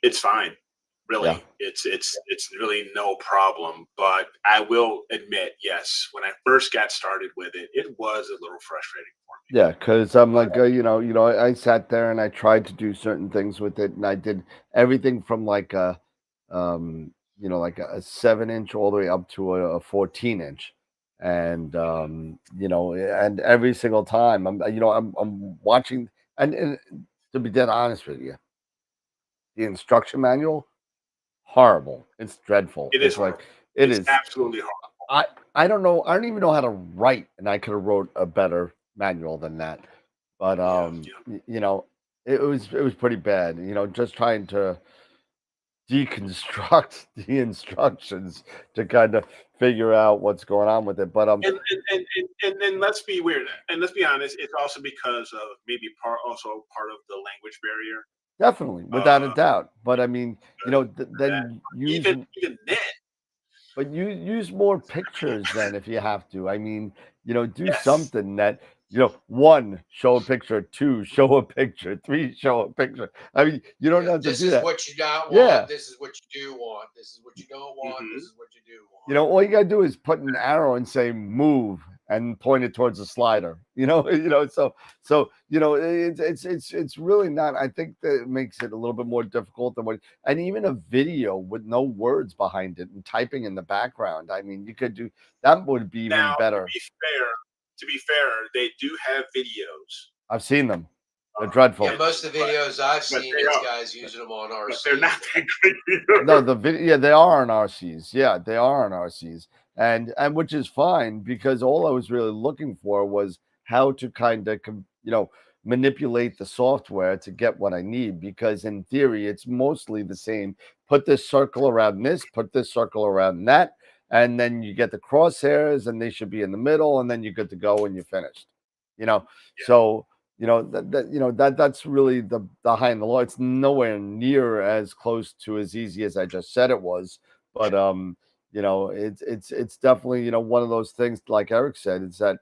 it's fine. Really, yeah. It's really no problem. But I will admit, yes, when I first got started with it, it was a little frustrating for me. Yeah, because I'm like, I sat there and I tried to do certain things with it, and I did everything from like a 7-inch all the way up to a 14-inch, and and every single time I'm watching, and to be dead honest with you, the instruction manual, horrible. It's dreadful. It's like it's absolutely horrible. I don't know. I don't even know how to write, and I could have wrote a better manual than that. But it was pretty bad. Just trying to deconstruct the instructions to kind of figure out what's going on with it. But and then let's be weird, and let's be honest. It's also because of maybe part of the language barrier. Definitely, without a doubt. But I mean, then even then. But you use more pictures then if you have to. I mean, do Yes. something that, 1, show a picture, 2, show a picture, 3, show a picture. I mean, you don't have to do that. This is what you don't want. This is what you do want. This is what you don't want. This is what you do want. All you gotta do is put an arrow and say move and point it towards the slider. So it's really not. I think that it makes it a little bit more difficult and even a video with no words behind it and typing in the background. I mean, you could do that, would be even better. To be fair, they do have videos. I've seen them. They're dreadful. Yeah, most of the videos I've seen is guys using them on RCs. They're not that great either. No, they are on RCs. Yeah, they are on RCs. And which is fine, because all I was really looking for was how to kind of, manipulate the software to get what I need, because in theory, it's mostly the same. Put this circle around this, put this circle around that, and then you get the crosshairs and they should be in the middle, and then you're good to go and you're finished. So that's really the high and the low. It's nowhere near as close to as easy as I just said it was, but it's definitely one of those things, like Eric said, it's that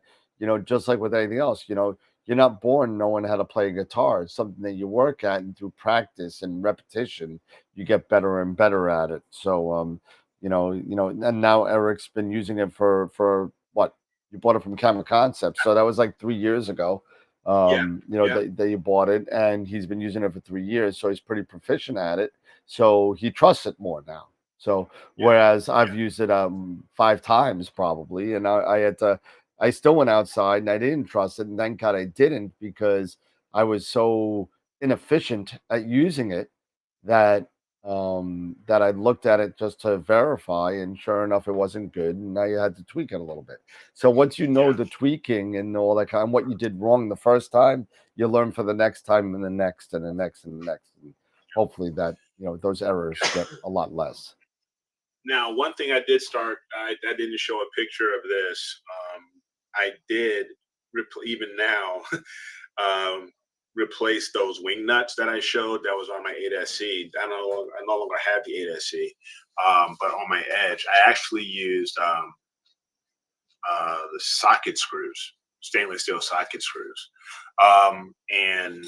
just like with anything else, you're not born knowing how to play a guitar. It's something that you work at, and through practice and repetition you get better and better at it. So and now Eric's been using it for what, you bought it from Camera Concepts, so that was like 3 years ago. They bought it, and he's been using it for 3 years, so he's pretty proficient at it, so he trusts it more now. So whereas I've used it 5 times probably, and I still went outside and I didn't trust it, and thank God I didn't, because I was so inefficient at using it that I looked at it just to verify, and sure enough, it wasn't good, and now you had to tweak it a little bit. So once you know the tweaking and all that kind of what you did wrong the first time, you learn for the next time, and the next, and the next, and the next, and hopefully that those errors get a lot less. Now, one thing I did start, I didn't show a picture of this. I did, even now, replace those wing nuts that I showed that was on my 8SC. I no longer have the 8SC, but on my Edge, I actually used the socket screws, stainless steel socket screws. And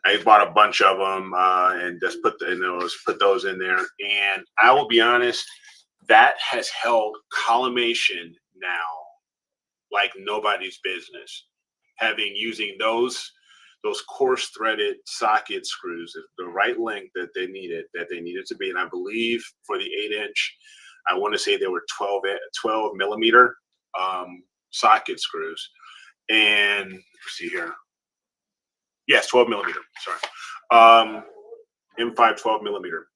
I bought a bunch of them and just put those in there. And I will be honest, that has held collimation now like nobody's business. Using those coarse threaded socket screws, the right length that they needed to be. And I believe for the 8-inch, I want to say they were 12 millimeter socket screws. And let's see here. Yes, 12 millimeter. Sorry. M5 12 millimeter.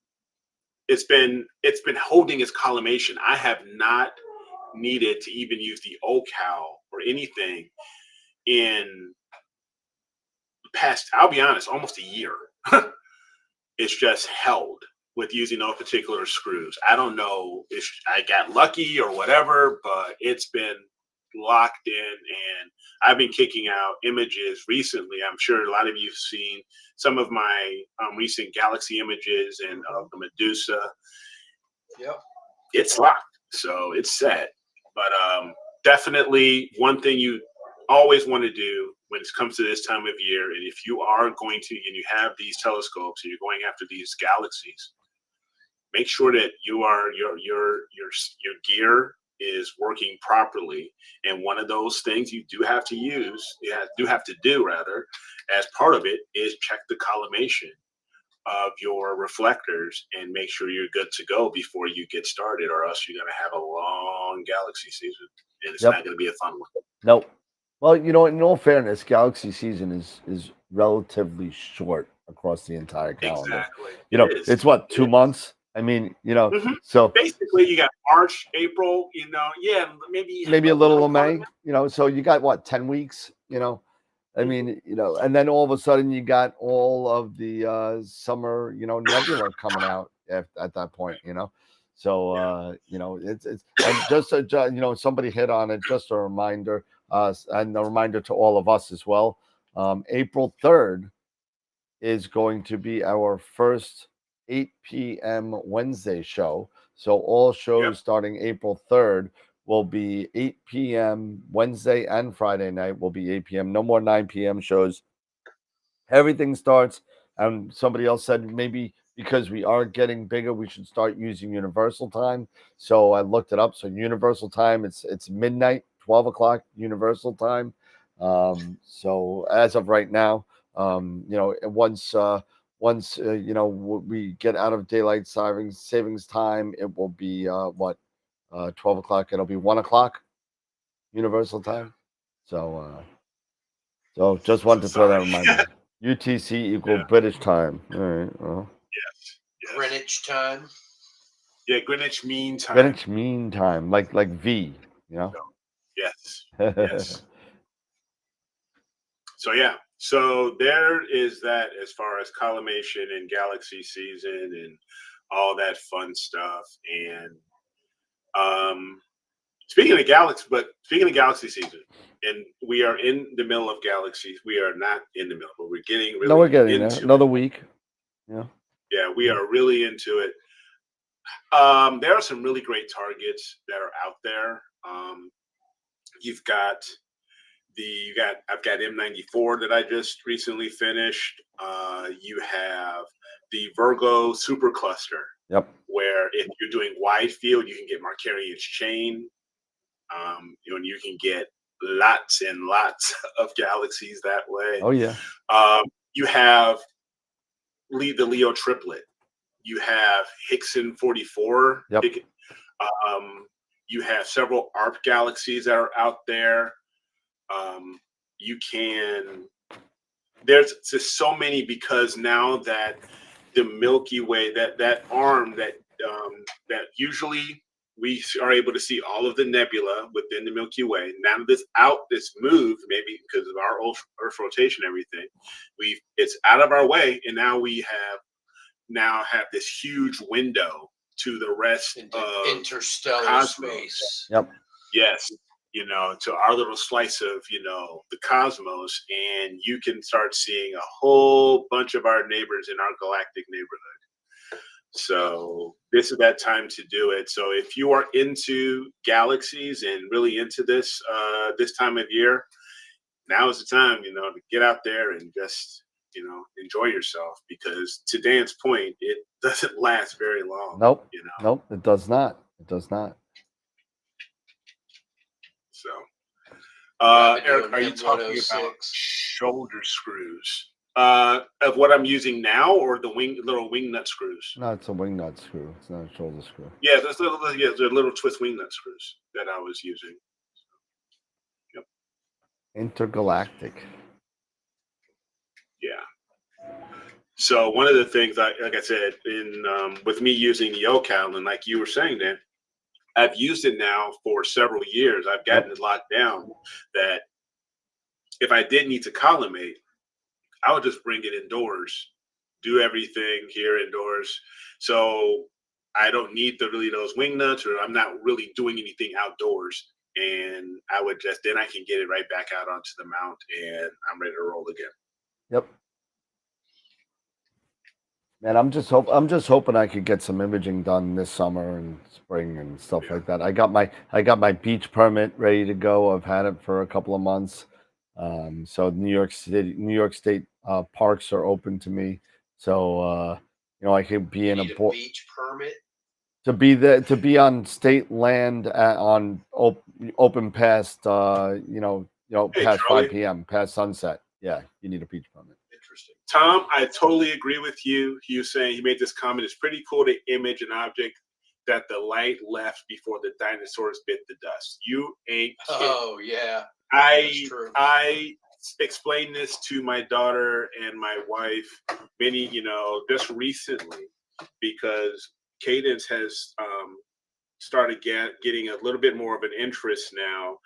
It's been holding its collimation. I have not needed to even use the O-Cal or anything in the past, I'll be honest, almost a year. It's just held with using those particular screws. I don't know if I got lucky or whatever, but it's been locked in, and I've been kicking out images recently. I'm sure a lot of you have seen some of my recent Galaxy images and of the Medusa. Yep. It's locked, so it's set. But definitely one thing you always want to do when it comes to this time of year, and if you are going to, and you have these telescopes and you're going after these galaxies, make sure that your gear is working properly. And one of those things you do have to do as part of it is check the collimation of your reflectors and make sure you're good to go before you get started, or else you're going to have a long galaxy season, and it's not going to be a fun one. Nope. Well, in all fairness, galaxy season is relatively short across the entire calendar. Exactly. It's what, 2 months? I mean, so basically you got March, April, maybe a little of May, so you got what, 10 weeks, I mean, and then all of a sudden you got all of the summer, nebula coming out at that point, so it's and just somebody hit on it, just a reminder, and a reminder to all of us as well. April 3rd is going to be our first 8 p.m. Wednesday show. So all shows starting April 3rd will be 8 p.m. Wednesday and Friday night will be 8 p.m. No more 9 p.m. shows. Everything starts, and somebody else said maybe because we are getting bigger, we should start using Universal Time. So I looked it up. So Universal Time, it's midnight, 12 o'clock Universal Time. So as of right now, once we get out of daylight savings time, it will be 12 o'clock. It'll be 1 o'clock Universal Time. So just wanted to throw that reminder. UTC equal British time. All right. Well. Yes. Greenwich time. Yeah, Greenwich Mean Time. Greenwich Mean Time, like V. Yes. Yes. So there is that as far as collimation and galaxy season and all that fun stuff. And speaking of galaxy season, and we are in the middle of galaxies. We are not in the middle, but we're getting really. No, we're getting into there. Another week. Yeah. Yeah, we are really into it. There are some really great targets that are out there. I've got M94 that I just recently finished. You have the Virgo supercluster. Yep. Where if you're doing wide field, you can get Markarian's chain. And you can get lots and lots of galaxies that way. Oh yeah. You have the Leo triplet. You have Hickson 44. Yep. You have several ARP galaxies that are out there. There's just so many, because now that the Milky Way, that arm that usually we are able to see all of the nebula within the Milky Way. Now this moved, maybe because of our Earth rotation and everything, it's out of our way, and now we have now have this huge window to the rest of interstellar cosmos. space. Yep. Yes. You know, to our little slice of, you know, the cosmos, and you can start seeing a whole bunch of our neighbors in our galactic neighborhood. So this is that time to do it. So if you are into galaxies and really into this this time of year, now is the time, you know, to get out there and just, you know, enjoy yourself, because to Dan's point, it doesn't last very long. Nope. You know? Nope. It does not. It does not. So, Eric, are you talking about shoulder screws? Of what I'm using now, or the little wing nut screws? No, it's a wing nut screw. It's not a shoulder screw. Yeah, there's little twist wing nut screws that I was using. Yep. Intergalactic. Yeah. So one of the things, like I said, with me using the OCal, and like you were saying, Dan, I've used it now for several years. I've gotten it locked down that if I did need to collimate, I would just bring it indoors, do everything here indoors. So I don't need those wing nuts, or I'm not really doing anything outdoors. And I would then I can get it right back out onto the mount, and I'm ready to roll again. Yep. Man, I'm just hoping I could get some imaging done this summer and spring and stuff like that. I got my beach permit ready to go. I've had it for a couple of months. So New York State parks are open to me. So you know, I could be in a beach permit to be on state land on open past past 5 p.m. past sunset. Yeah, you need a beach permit. Interesting. Tom, I totally agree with you. He was saying, he made this comment, it's pretty cool to image an object that the light left before the dinosaurs bit the dust. You ain't kidding. Oh, yeah. I explained this to my daughter and my wife just recently, because Cadence has started getting a little bit more of an interest now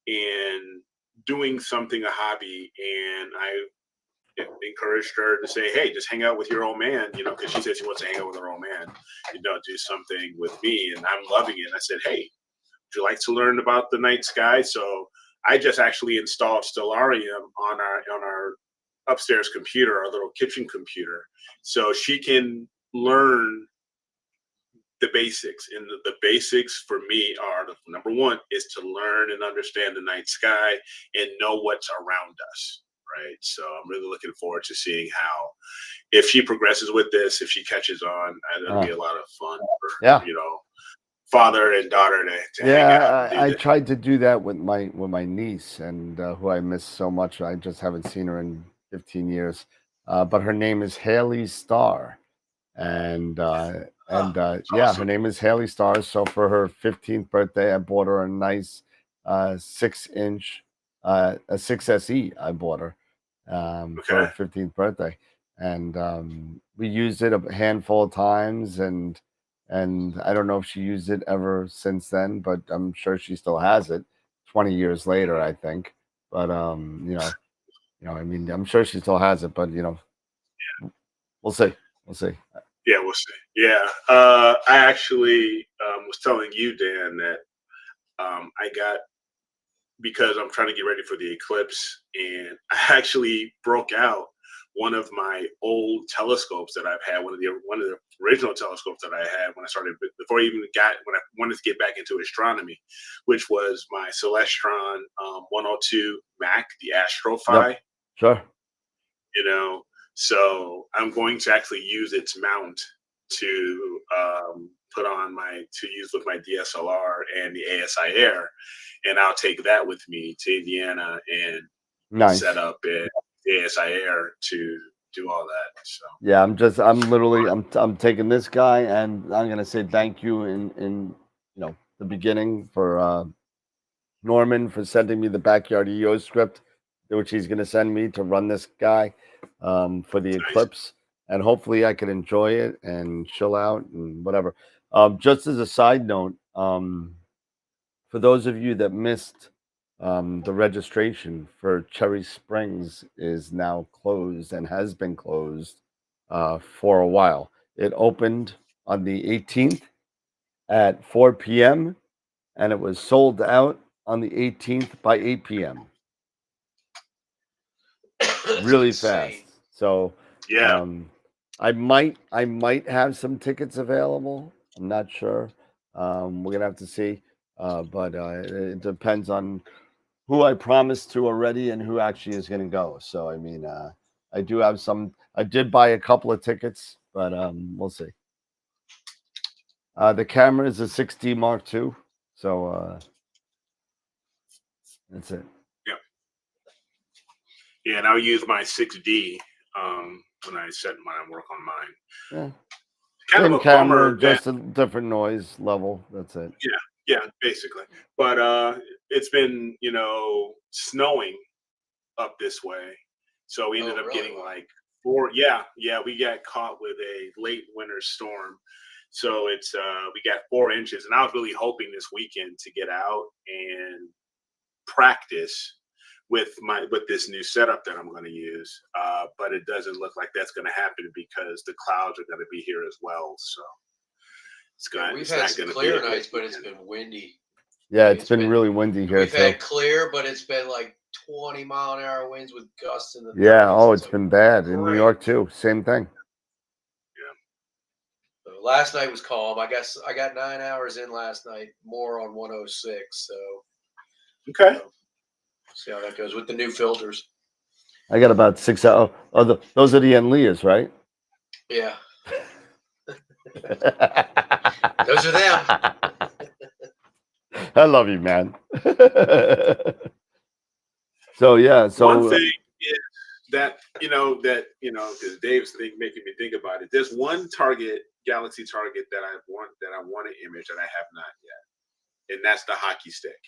in doing something a hobby, and I encouraged her to say, hey, just hang out with your old man, because she said she wants to hang out with her old man, do something with me, and I'm loving it. And I said, hey, would you like to learn about the night sky? So I just actually installed Stellarium on our upstairs computer, our little kitchen computer, so she can learn the basics. And the basics for me are, number one is to learn and understand the night sky and know what's around us. Right. So I'm really looking forward to seeing how, if she progresses with this, if she catches on, it'll be a lot of fun for, father and daughter to hang out. I tried to do that with my niece, and who I miss so much. I just haven't seen her in 15 years. But her name is Haley Starr. And her name is Haley Starr. So for her 15th birthday, I bought her a nice 6-inch a 6SE. I bought her for her 15th birthday, and we used it a handful of times, and I don't know if she used it ever since then, but I'm sure she still has it 20 years later, I think. But I mean, I'm sure she still has it, but we'll see. Yeah, we'll see. Yeah, I actually was telling you, Dan, that I got, because I'm trying to get ready for the eclipse, and I actually broke out one of my old telescopes that I've had, one of the original telescopes that I had when I wanted to get back into astronomy, which was my Celestron 102 Mac, the AstroPhi. Yep. Sure. So I'm going to actually use its mount to use with my DSLR and the ASI Air, and I'll take that with me to Indiana and set up the ASI Air to do all that. So yeah, I'm taking this guy, and I'm gonna say thank you in the beginning for Norman for sending me the Backyard EO script, which he's gonna send me to run this guy for the eclipse, and hopefully I can enjoy it and chill out and whatever. Just as a side note, for those of you that missed, the registration for Cherry Springs is now closed and has been closed for a while. It opened on the 18th at 4 p.m. and it was sold out on the 18th by 8 p.m. Really fast. So yeah, I might have some tickets available. I'm not sure. We're gonna have to see. But it depends on who I promised to already and who actually is gonna go. So I mean, I do have some. I did buy a couple of tickets, but we'll see. The camera is a 6D Mark II, so that's it. Yeah, and I'll use my 6D when I set mine, work on mine. Yeah. Kind Same of a camera, bummer just a different noise level. That's it. Yeah, basically. But it's been, snowing up this way. So we ended up getting like 4. Yeah, we got caught with a late winter storm. So it's we got 4 inches, and I was really hoping this weekend to get out and practice with this new setup that I'm going to use, but it doesn't look like that's going to happen because the clouds are going to be here as well. So it's going. We've had some clear nights, but it's been windy. Yeah, it's been really windy here We've had clear, but it's been like 20-mile-an-hour winds with gusts in the 30s. Yeah. Oh, it's been bad in New York too. Same thing. So last night was calm. I guess I got 9 hours in last night, more on 106. So okay. See how that goes with the new filters. I got about 6 hours. Oh, those are the Enlias, right? Yeah. Those are them. I love you, man. So yeah. So one thing is that because Dave's making me think about it. There's one Galaxy Target that I want to image that I have not yet, and that's the hockey stick.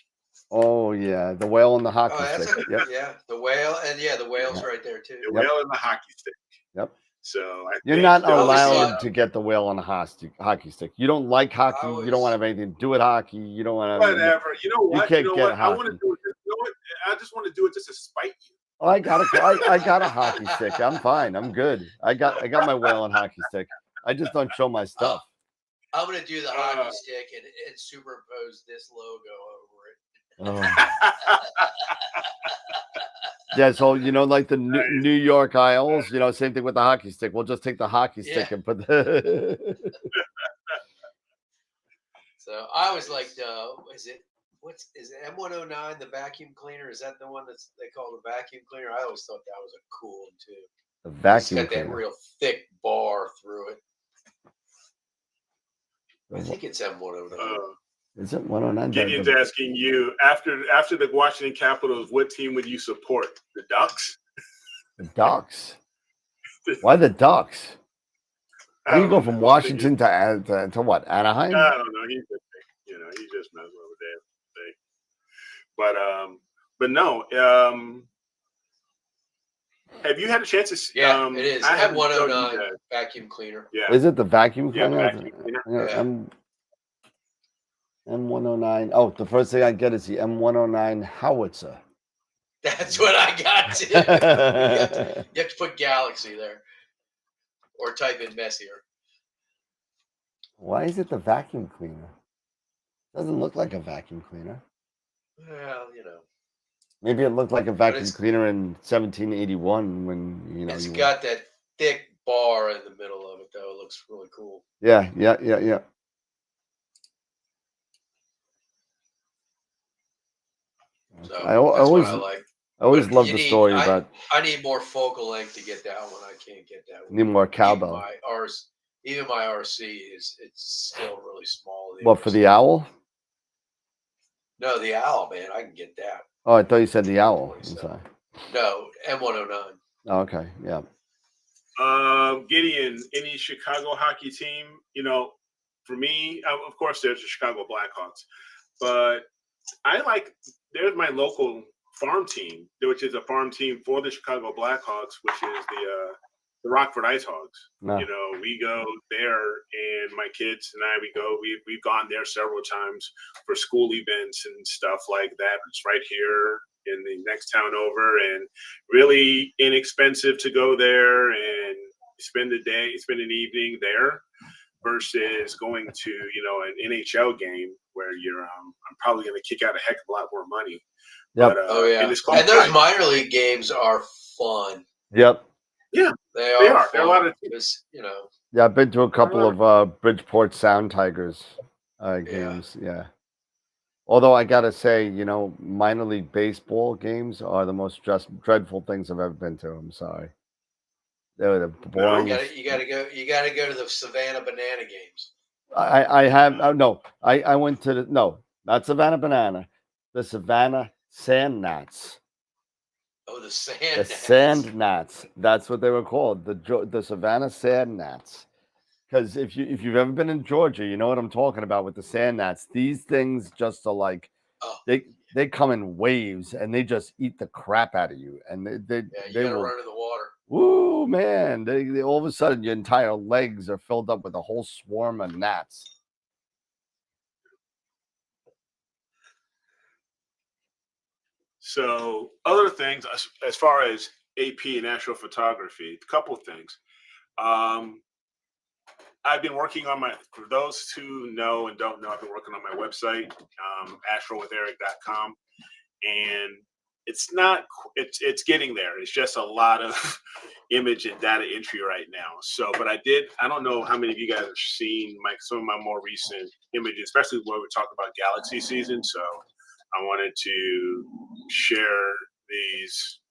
Oh yeah, the whale and the hockey stick. Yeah, the whale, and the whale's right there too. The whale and the hockey stick. Yep. So you're not allowed to get the whale on a hockey stick. You don't like hockey. You don't want to have anything to do with hockey. You don't want to. Whatever. You know what? You can't get hockey. I want to do it. You know what? I just want to do it just to spite you. Oh, I got a hockey stick. I'm fine. I'm good. I got my whale and hockey stick. I just don't show my stuff. I'm gonna do the hockey stick and superimpose this logo over it. Oh. Yeah, so like the New York Isles, same thing with the hockey stick. We'll just take the hockey stick and put the. So I was like, is it M109 the vacuum cleaner? Is that the one they call the vacuum cleaner? I always thought that was a cool one too. The vacuum it's got cleaner. That real thick bar through it. I think it's M109. Is it 109? Gideon's asking you after the Washington Capitals, what team would you support? The Ducks? The Ducks? Why the Ducks? Why you go from Washington to what? Anaheim? I don't know. He's just messing with that. But no. Have you had a chance to? Yeah, it is. I have M109 vacuum cleaner. Yeah. Is it the vacuum cleaner? Yeah, vacuum cleaner. Yeah. M109. Oh, the first thing I get is the M109 howitzer. That's what I got too. You have to put Galaxy there, or type in messier. Why is it the vacuum cleaner? Doesn't look like a vacuum cleaner. Well, Maybe it looked like a vacuum cleaner in 1781 when It's got that thick bar in the middle of it, though. It looks really cool. Yeah. So I always love the story about. I need more focal length to get that one. I can't get that one. Need more cowbell. Even my RC it's still really small. What, for the owl? No, the owl, man. I can get that. Oh, I thought you said the owl. I'm sorry. No, M109. Oh, okay, yeah. Gideon, any Chicago hockey team? For me, of course, there's the Chicago Blackhawks, but there's my local farm team, which is a farm team for the Chicago Blackhawks, which is the Rockford Ice Hogs. No. We go there, and my kids and I, we've gone there several times for school events and stuff like that. It's right here in the next town over, and really inexpensive to go there and spend an evening there versus going to, an NHL game where I'm probably going to kick out a heck of a lot more money. Yep. But, oh yeah. And those minor league games are fun. Yep. Yeah, they are. They're a lot of, Yeah, I've been to a couple of Bridgeport Sound Tigers games. Yeah. Although I gotta say, minor league baseball games are the most dreadful things I've ever been to. I'm sorry. They're the boring. You gotta go to the Savannah Banana games. I went to not Savannah Banana, the Savannah Sand Gnats. Oh, the Sand Gnats. Sand Gnats. That's what they were called. The Savannah Sand Gnats. Because if you've ever been in Georgia, you know what I'm talking about with the sand gnats. These things just are like they come in waves and they just eat the crap out of you. And they gotta run in the water. Woo, man! They all of a sudden your entire legs are filled up with a whole swarm of gnats. So other things as far as AP and astrophotography, a couple of things. I've been working on for those who know and don't know, I've been working on my website, astrowitheric.com, and it's getting there. It's just a lot of image and data entry right now. So, but I don't know how many of you guys have seen some of my more recent images, especially when we talk about galaxy season. So I wanted to share these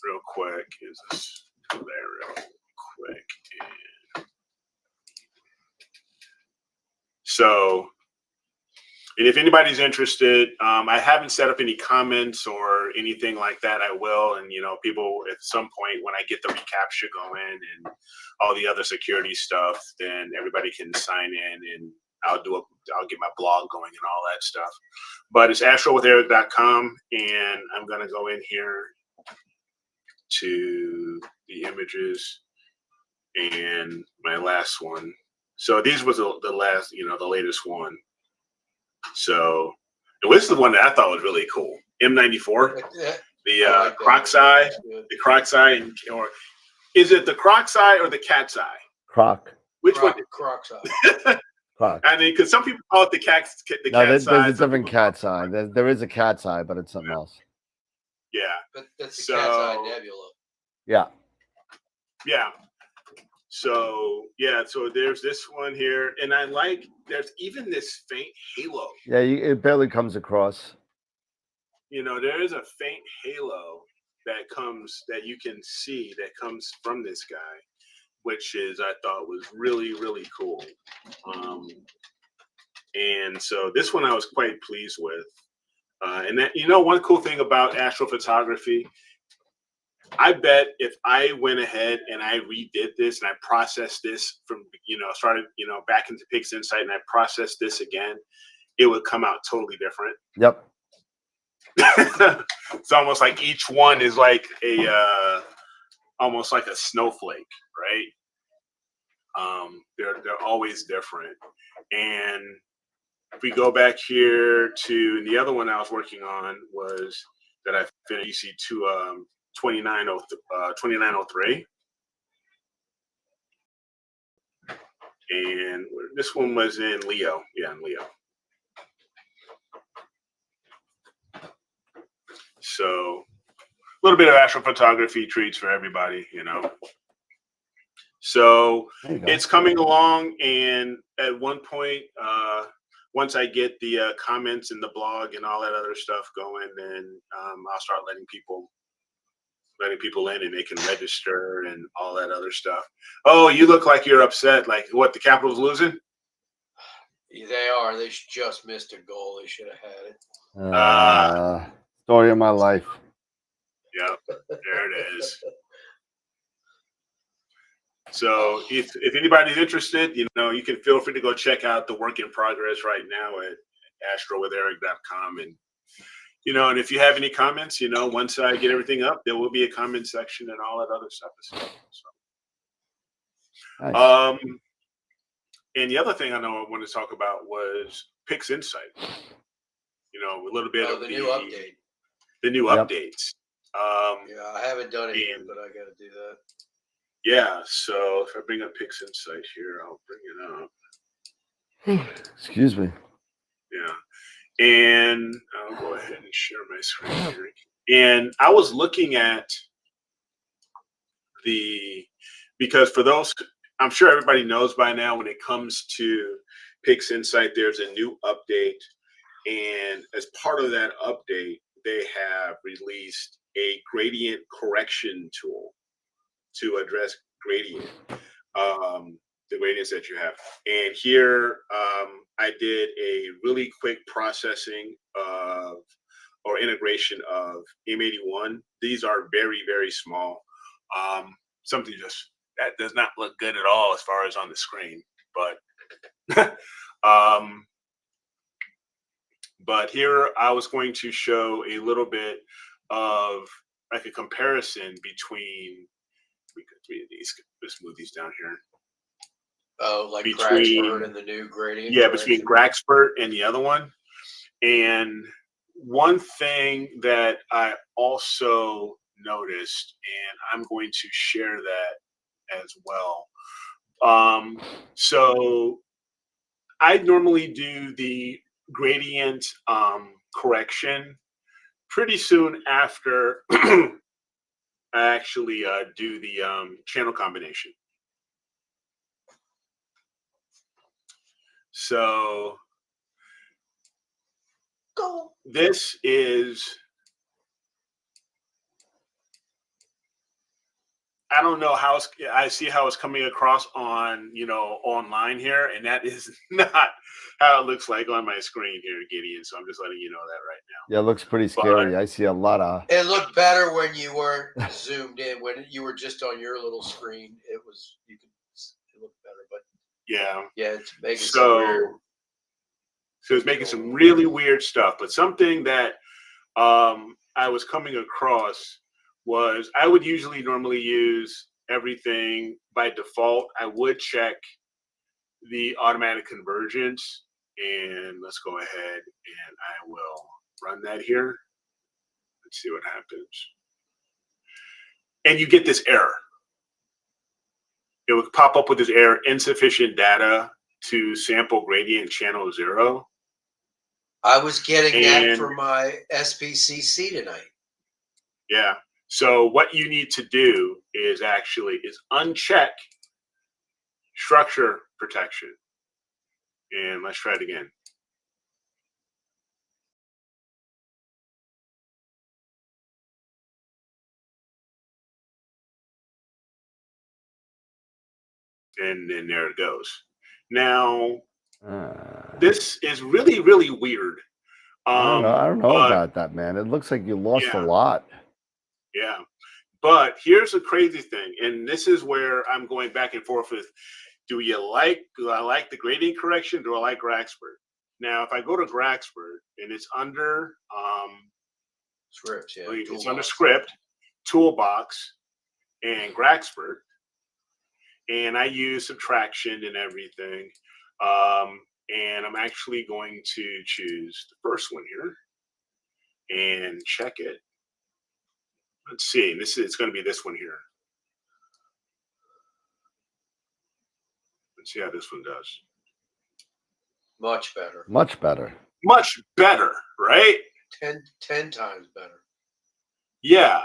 real quick. Is this there real quick? So, and if anybody's interested, I haven't set up any comments or anything like that. I will, and people at some point when I get the reCAPTCHA going and all the other security stuff, then everybody can sign in, and I'll get my blog going and all that stuff. But it's astrowitheric.com, and I'm gonna go in here to the images and my last one. So these was the last, the latest one. So this is the one that I thought was really cool. M94, the Croc's Eye, or is it the Croc's Eye or the Cat's Eye? Croc. Which one? Croc's Eye. Croc. I mean, because some people call it the cat's eye. There's a different Cat's Eye. There is a Cat's Eye, but it's something else. Yeah. But that's the Cat's Eye Nebula. Yeah. Yeah. So so there's this one here, and there's even this faint halo. Yeah, it barely comes across. There is a faint halo that you can see that comes from this guy, which I thought was really, really cool. And so this one I was quite pleased with. And that, one cool thing about astrophotography, I bet if I went ahead and I redid this and I processed this from, started, back into PixInsight and I processed this again, it would come out totally different. Yep. It's almost like each one is like almost like a snowflake, right? They're always different. And if we go back here to the other one I was working on was that I finished EC2 2903. And this one was in Leo. Yeah, in Leo. So a little bit of astrophotography treats for everybody, So it's coming along, and at one point, once I get the comments in the blog and all that other stuff going, then I'll start letting people in, and they can register and all that other stuff. Oh, you look like you're upset. Like what? The Capitals losing? They are. They just missed a goal. They should have had it. Story of my life. Yep, there it is. So if anybody's interested, you can feel free to go check out the work in progress right now at astrowitheric.com. And and if you have any comments, once I get everything up, there will be a comment section and all that other stuff as well. So, nice. And the other thing I wanted to talk about was PixInsight. A little bit of the new update. The new updates. I haven't done it yet, but I got to do that. Yeah, so if I bring up Pix Insight here, I'll bring it up. Excuse me. Yeah, and I'll go ahead and share my screen here. And I was looking at because for those, I'm sure everybody knows by now, when it comes to Pix Insight, there's a new update. And as part of that update, they have released a gradient correction tool to address gradient, the gradients that you have. And here I did a really quick processing of or integration of M81. These are very, very small. Something just that does not look good at all as far as on the screen, but but here I was going to show a little bit of like a comparison between, let's move these down here. Oh, like Graxpert and the new gradient. Yeah, between Graxpert and the other one. And one thing that I also noticed, and I'm going to share that as well. So I normally do the gradient correction pretty soon after I actually do the channel combination. So this is, I don't know how I see how it's coming across on, online here, and that is not how it looks like on my screen here, Gideon. So I'm just letting you know that right now. Yeah, it looks pretty scary. I see a lot of. It looked better when you weren't zoomed in. When you were just on your little screen, it looked better. But yeah, it's making some weird. So it's making some really weird stuff. But something that I was coming across was I would usually normally use everything by default. I would check the automatic convergence, and let's go ahead and I will run that here. Let's see what happens. And you get this error. It would pop up with this error: insufficient data to sample gradient channel 0. I was getting that for my SPCC tonight. Yeah. So what you need to do is uncheck structure protection. And let's try it again. And then there it goes. Now, this is really, really weird. I don't know about that, man. It looks like you lost a lot. Yeah. But here's the crazy thing, and this is where I'm going back and forth with, do I like the gradient correction? Do I like Graxpert? Now, if I go to Graxpert and it's under script, it's under script, toolbox, and Graxpert, and I use subtraction and everything. And I'm actually going to choose the first one here and check it. Let's see. It's going to be this one here. Let's see how this one does. Much better. Much better. Much better, right? 10 times better. Yeah.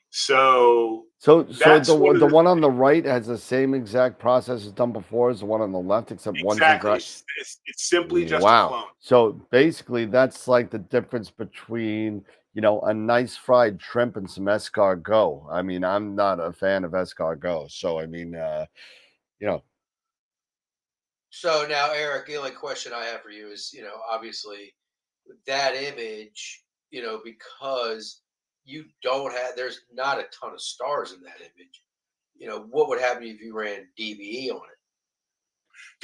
So the one on the right has the same exact process as done before as the one on the left, except exactly. It's simply just a clone. So basically, that's like the difference between a nice fried shrimp and some escargot. I mean, I'm not a fan of escargot, so I mean, So now, Eric, the only question I have for you is, obviously, that image, because there's not a ton of stars in that image. What would happen if you ran DBE on it?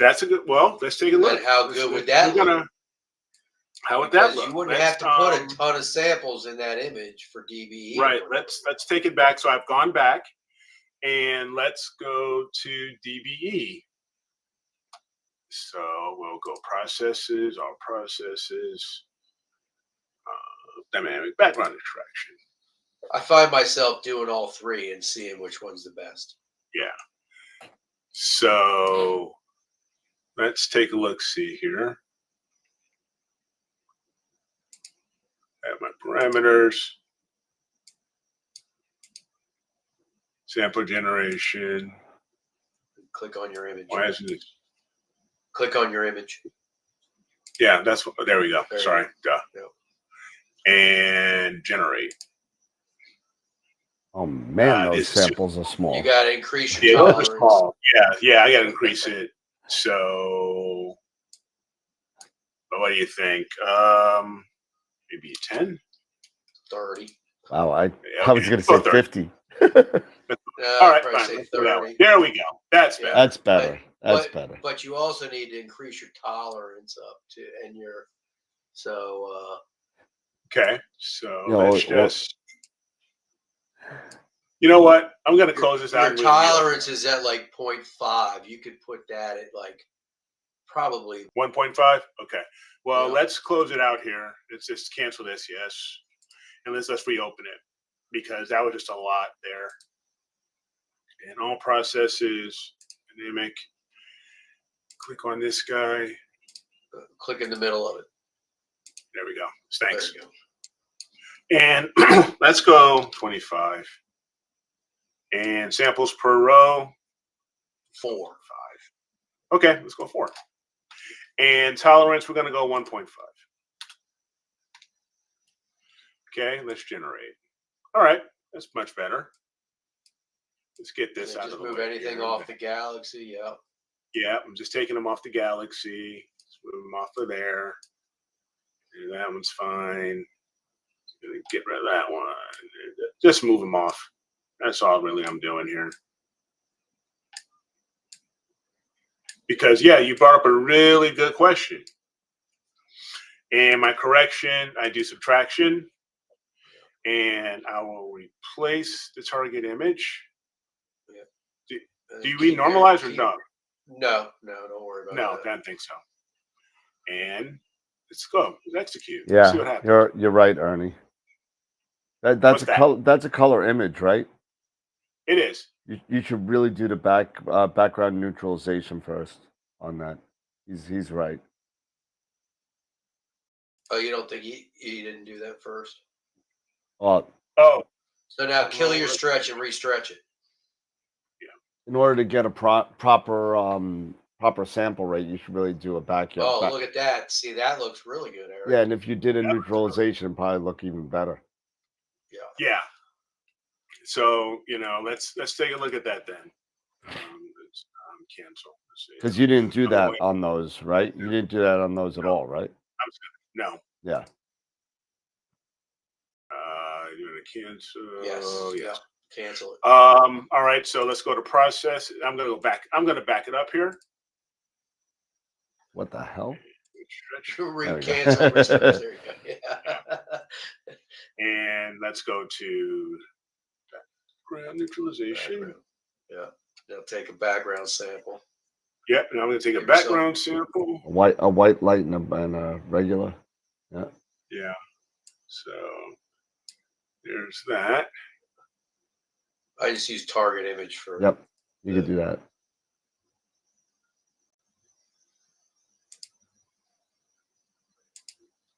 That's a good. Well, let's take a look. And how good would that look? How would that look? You wouldn't have to put a ton of samples in that image for DBE. Right. Let's take it back. So I've gone back, and let's go to DBE. So we'll go processes, all processes, dynamic background extraction. I find myself doing all three and seeing which one's the best. Yeah. So let's take a look. See here. I have my parameters. Sample generation. Click on your image. Why isn't it? Click on your image. Yeah, that's what. There we go. Sorry. Duh. Yep. And generate. Oh man, those samples are small. You got to increase your tolerance. Those are small. Yeah, I got to increase it. So, what do you think? Maybe 10, 30. Wow, I was going to say 50. All right, fine. There we go. That's better. That's better. That's better. But you also need to increase your tolerance up to, and your okay. So let's just. You know what? I'm going to close this out. Your tolerance is at like 0.5. You could put that at like probably 1.5. Okay. Well, let's close it out here. Let's just cancel this. Yes. And let's reopen it because that was just a lot there. And all processes, dynamic. Click on this guy. Click in the middle of it. There we go. Thanks. There you go. And let's go 25. And samples per row, 4, 5. Okay, let's go 4. And tolerance, we're going to go 1.5. Okay, let's generate. All right, that's much better. Let's get this out of the way. Just move anything off the galaxy. Yeah. Yeah, I'm just taking them off the galaxy. Let's move them off of there. And that one's fine. Gonna get rid of that one. Just move them off. That's all really I'm doing here. Because, yeah, you brought up a really good question. And my correction, I do subtraction. And I will replace the target image. Yeah. Do we normalize or not? No, don't worry about that. No, I don't think so. And let's go. Let's execute. Yeah, see what happens. You're right, Ernie. That's a color image, right? It is. You should really do the background neutralization first on that. He's right. Oh, you don't think he didn't do that first? Oh. So now kill your stretch and re-stretch it. Yeah. In order to get a proper sample rate, you should really do a backyard. Oh, look at that! See, that looks really good, Eric. Yeah, and if you did a neutralization, it'd probably look even better. Yeah. Yeah. So let's take a look at that then. Cancel. Because you didn't do that on those, right? You didn't do that on those at all, right? No. Yeah. You're gonna cancel. Yes. Yeah. Cancel it. All right. So let's go to process. I'm gonna go back. I'm gonna back it up here. What the hell? Cancel. There you go. Yeah. And let's go to background neutralization. Yeah. Now take a background sample. Yeah, and I'm going to take a background sample. A white light and a regular. Yeah. Yeah. So there's that. I just use target image for. Yep. You could do that.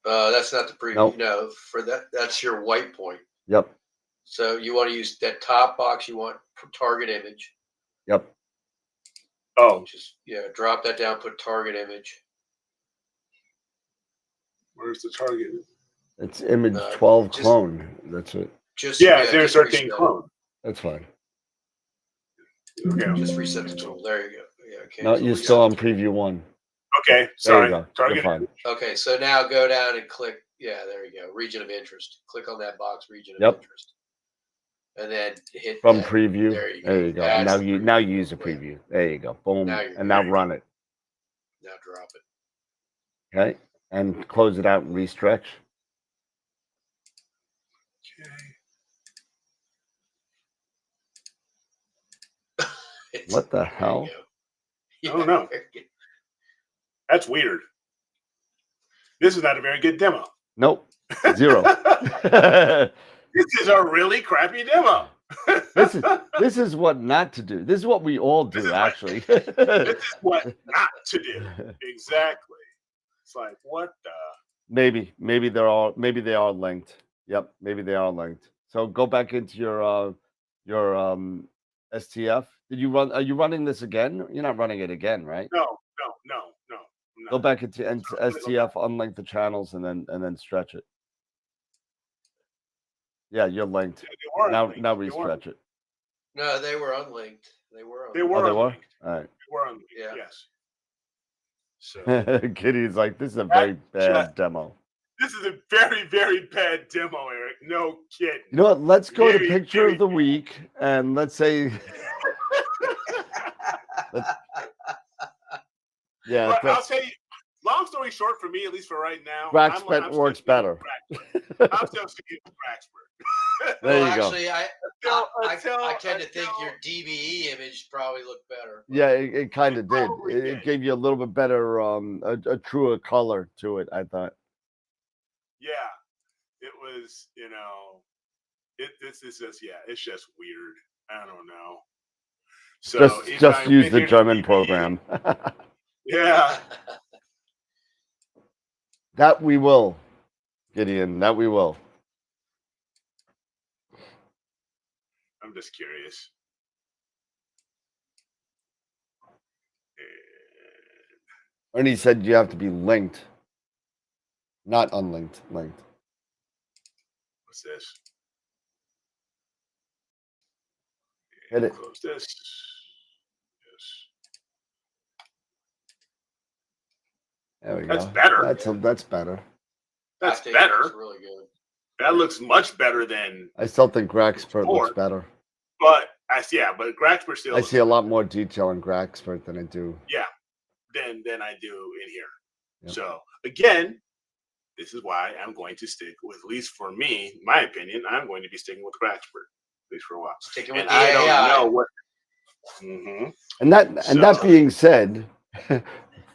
That's not the preview. Nope. No, for that's your white point. Yep. So you want to use that top box. You want target image. Yep. Oh. Just drop that down. Put target image. Where's the target? It's image 12 clone. That's it. There's 13 clone. That's fine. Okay. Just reset the tool. There you go. Yeah. No, you're still on preview 1. Okay, sorry. There you go. You're fine. Okay, so now go down and click. Yeah, there you go. Region of interest. Click on that box. Region of interest. And then hit from preview. There you go. Now you use a preview. There you go. Boom. Now run it. Now drop it. Okay. And close it out and re-stretch. Okay. What the hell? I don't know. That's weird. This is not a very good demo. Nope. 0. This is a really crappy demo. This is what not to do. This is what we all do, actually. This is what not to do. Exactly. It's like, what the? Maybe they are linked. Yep, maybe they are linked. So go back into your STF. Did you run? Are you running this again? You're not running it again, right? No. Go back into STF, unlink the channels, and then stretch it. Yeah, you're linked. Yeah, now re-stretch it. No, they were unlinked. They were. They were. All right. They were unlinked. Yeah. Yes. So Kitty's like, this is a very bad demo. This is a very, very bad demo, Eric. No kidding. You know what? Let's go to picture of the week, and let's say, yeah. But I'll tell you. Long story short, for me, at least for right now, Graxpert works better. I'm still sticking with Graxpert. There you go. Actually, I tend to think your DBE image probably looked better. Yeah, it kind of did. It gave you a little bit better, a truer color to it, I thought. Yeah, it was, this is just, it's just weird. I don't know. So just use the German program. Yeah. That we will, Gideon. That we will. I'm just curious. Ernie said you have to be linked, not unlinked. Linked. What's this? Hit it. Close this. There we That's go. better. That's better. That's better. That's really good. That looks much better than. I still think Graxpert looks better. But but Graxpert still. I see a lot more detail in Graxpert than I do. Yeah, than I do in here. Yep. So again, this is why I'm going to stick with, at least for me, my opinion, I'm going to be sticking with Graxpert at least for a while. Sticking with I don't know what. Mm-hmm. And that being said.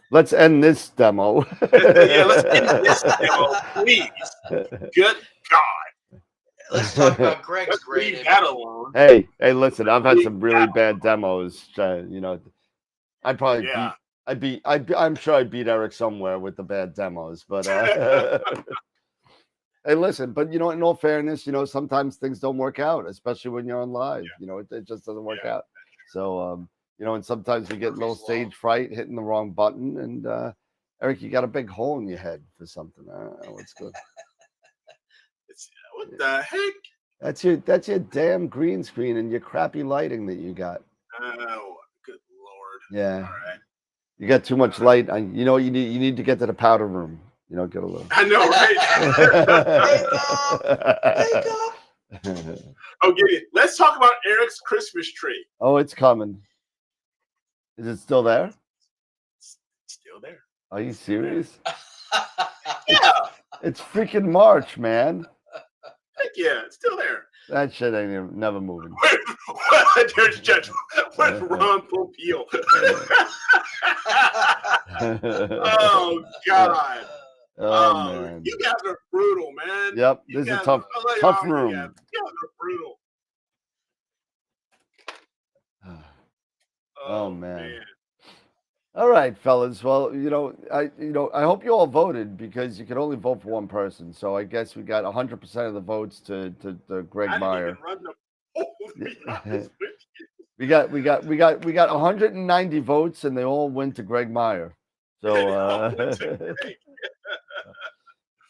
Let's end this demo. Yeah, let's end this demo, please. Good God. Let's talk about Greg's great image. That alone. Hey, listen, I've had some really bad demos. I'd probably I'm sure I beat Eric somewhere with the bad demos, but hey, listen, but in all fairness, sometimes things don't work out, especially when you're on live. Yeah. It just doesn't work out. So and sometimes we get a little stage fright hitting the wrong button. And Eric, you got a big hole in your head for something. I don't know what's good. What the heck? That's your damn green screen and your crappy lighting that you got. Oh, good Lord. Yeah. All right. You got too much light. You need to get to the powder room. Get a little. I know, right? Wake up. Okay, let's talk about Eric's Christmas tree. Oh, it's coming. Is it still there? It's still there. Are you serious? Yeah. It's freaking March, man. Heck yeah, it's still there. That shit ain't never moving. There's Judge. Where's Ron Popeil? Oh, God. Oh, man. You guys are brutal, man. Yep, this is a tough room. You guys are brutal. Oh man. All right, fellas. Well, I hope you all voted because you can only vote for one person. So I guess we got 100% of the votes to Greg Meyer. We got 190 votes, and they all went to Greg Meyer. So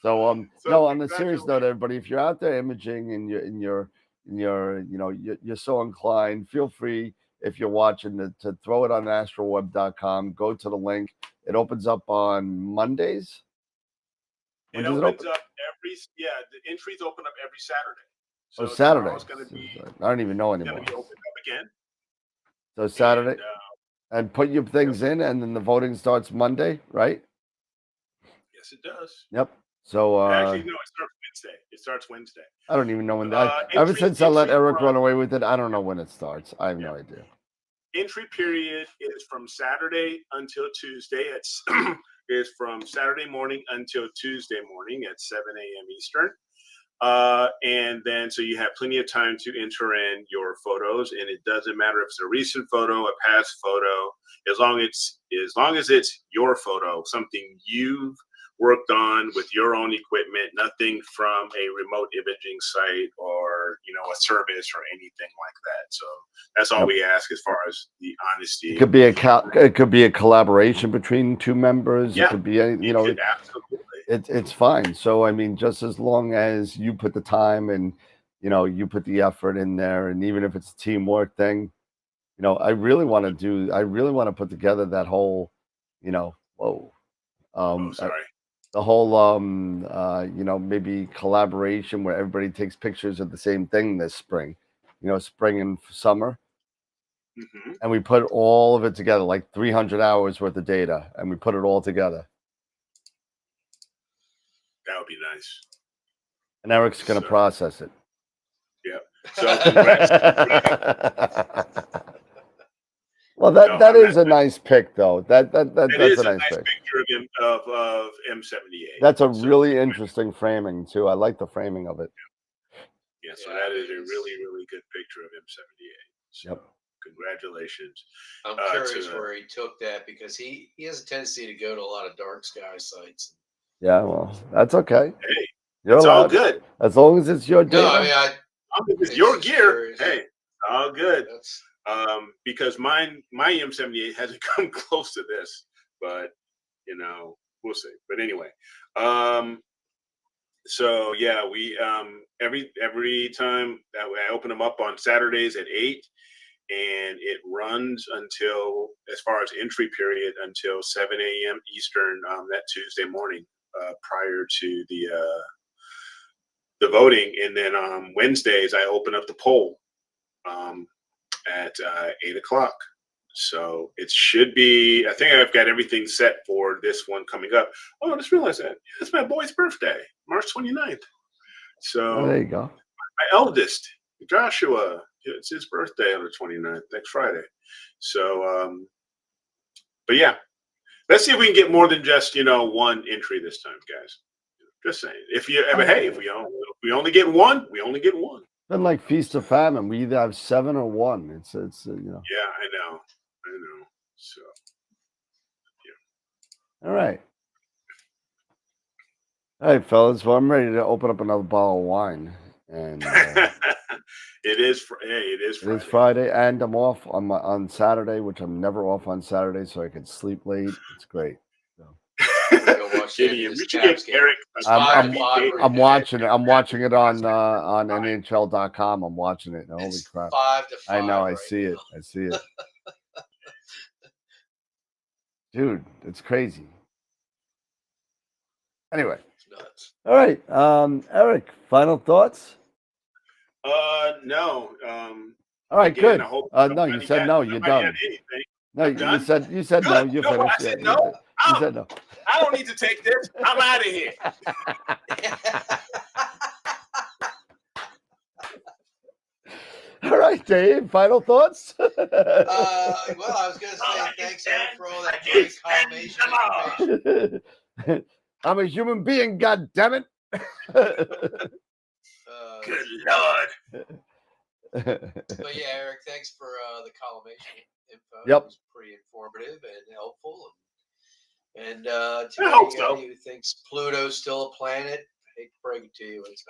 no. On a serious note, everybody, if you're out there imaging and you're so inclined, feel free. If you're watching to throw it on astroweb.com, go to the link. It opens up on Mondays. It opens up the entries open up every Saturday. So Saturday. I don't even know anymore. It's going to be opened up again. So Saturday. And put your things in, and then the voting starts Monday, right? Yes, it does. Yep. So actually, no, it starts Wednesday. It starts Wednesday. I don't even know when that. Ever since I let Eric run away with it, I don't know when it starts. I have no idea. Entry period is from Saturday until Tuesday. Is from Saturday morning until Tuesday morning at 7 a.m. Eastern. And then so you have plenty of time to enter in your photos, and it doesn't matter if it's a recent photo, a past photo, as long as it's your photo, something you've worked on with your own equipment, nothing from a remote imaging site or a service or anything like that. So that's all we ask as far as the honesty. It could be a collaboration between two members. It could be absolutely. It's fine. So I mean, just as long as you put the time and you put the effort in there, and even if it's a teamwork thing, I really want to put together that whole, sorry. The whole maybe collaboration where everybody takes pictures of the same thing this spring, spring and summer. Mm-hmm. And we put all of it together, like 300 hours worth of data, and we put it all together. That would be nice. And Eric's going to process it. Yeah. So congrats. Well, that is a nice pick, though. That's a nice pick. Picture of M78. That's a really interesting framing too. I like the framing of it. Yeah, so that is a really, really good picture of M78. So yep. Congratulations. I'm curious where he took that, because he has a tendency to go to a lot of dark sky sites. Yeah, well, that's okay. Hey, it's all good. As long as it's your data. No, I mean, as long as it's your gear, hey, all good. Because my M78 hasn't come close to this, but we'll see. But anyway, so yeah, we every time that I open them up on Saturdays at 8, and it runs until, as far as entry period, until 7 a.m. Eastern that Tuesday morning, prior to the voting, and then on Wednesdays I open up the poll at 8 o'clock. So it should be, I think I've got everything set for this one coming up. Oh, I just realized that. It's my boy's birthday, March 29th. So there you go. My eldest, Joshua, it's his birthday on the 29th, next Friday. So, but yeah, let's see if we can get more than just, one entry this time, guys. Just saying. If we only get one, we only get one. Been like feast or famine. We either have 7 or 1. It's Yeah, I know. So yeah. All right, fellas. Well, I'm ready to open up another bottle of wine, and it is Friday. It is Friday, and I'm off on Saturday, which I'm never off on Saturday, so I can sleep late. It's great. I'm watching it. I'm watching it on NHL.com. I'm watching it. Holy crap! 5 to 5. I know. Right I see it. Dude, it's crazy. Anyway, it's nuts. All right, Eric. Final thoughts? No. All right, again, good. No, you said no. You're done. No, you said no. You finished. I said no. You said no. I don't need to take this. I'm out of here. All right, Dave. Final thoughts? Well, I was going to say thanks, Eric, for all that great information. I'm a human being. God damn it! Good Lord. But yeah, Eric, thanks for the collimation info. Yep. It was pretty informative and helpful. And I to hope anybody who thinks Pluto's still a planet, I hate to break it to you, it's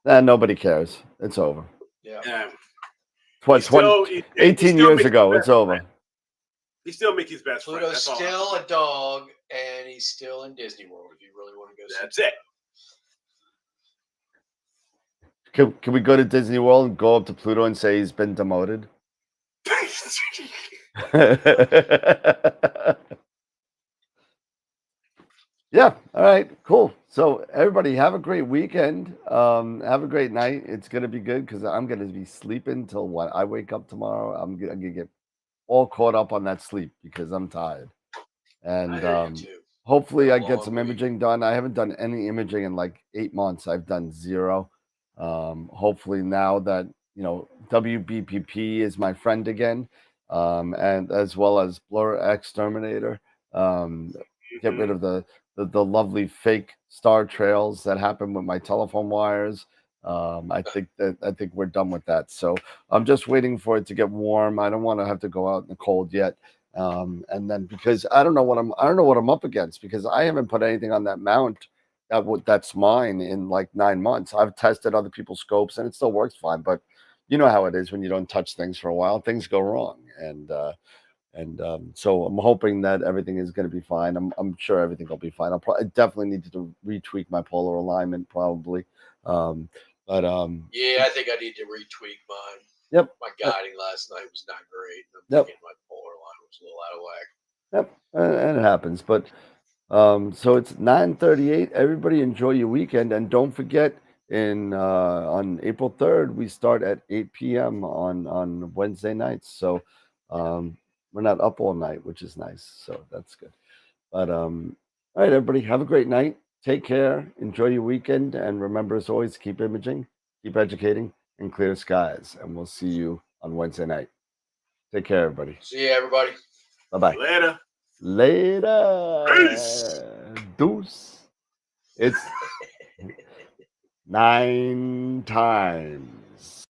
not. Nobody cares. It's over. Yeah. 18 years ago, it's over. Friend. He still makes his best friend. Pluto's still a dog, and he's still in Disney World if you really want to go see That's it. Can we go to Disney World and go up to Pluto and say he's been demoted? Yeah. All right. Cool. So everybody, have a great weekend. Have a great night. It's gonna be good because I'm gonna be sleeping till what? I wake up tomorrow. I'm gonna get all caught up on that sleep because I'm tired. And hopefully I get some imaging done. I haven't done any imaging in like 8 months. I've done 0. Hopefully now that WBPP is my friend again, and as well as Blur Exterminator. get rid of the lovely fake star trails that happen with my telephone wires. I think we're done with that. So I'm just waiting for it to get warm. I don't want to have to go out in the cold yet. And then because I don't know what I'm up against, because I haven't put anything on that mount that's mine in like 9 months. I've tested other people's scopes and it still works fine, but you know how it is when you don't touch things for a while, things go wrong. And so I'm hoping that everything is going to be fine. I'm sure everything will be fine. I definitely need to retweak my polar alignment probably. Yeah, I think I need to retweak mine. Yep. My guiding last night was not great. I'm thinking my polar line was a little out of whack. Yep, and it happens. But so it's 9:38. Everybody enjoy your weekend, and don't forget on April 3rd we start at 8 p.m. on Wednesday nights. So we're not up all night, which is nice. So that's good. But all right, everybody, have a great night. Take care. Enjoy your weekend, and remember, as always, keep imaging, keep educating, and clear skies. And we'll see you on Wednesday night. Take care, everybody. See you, everybody. Bye-bye. Later. Peace. Deuce. It's 9 times.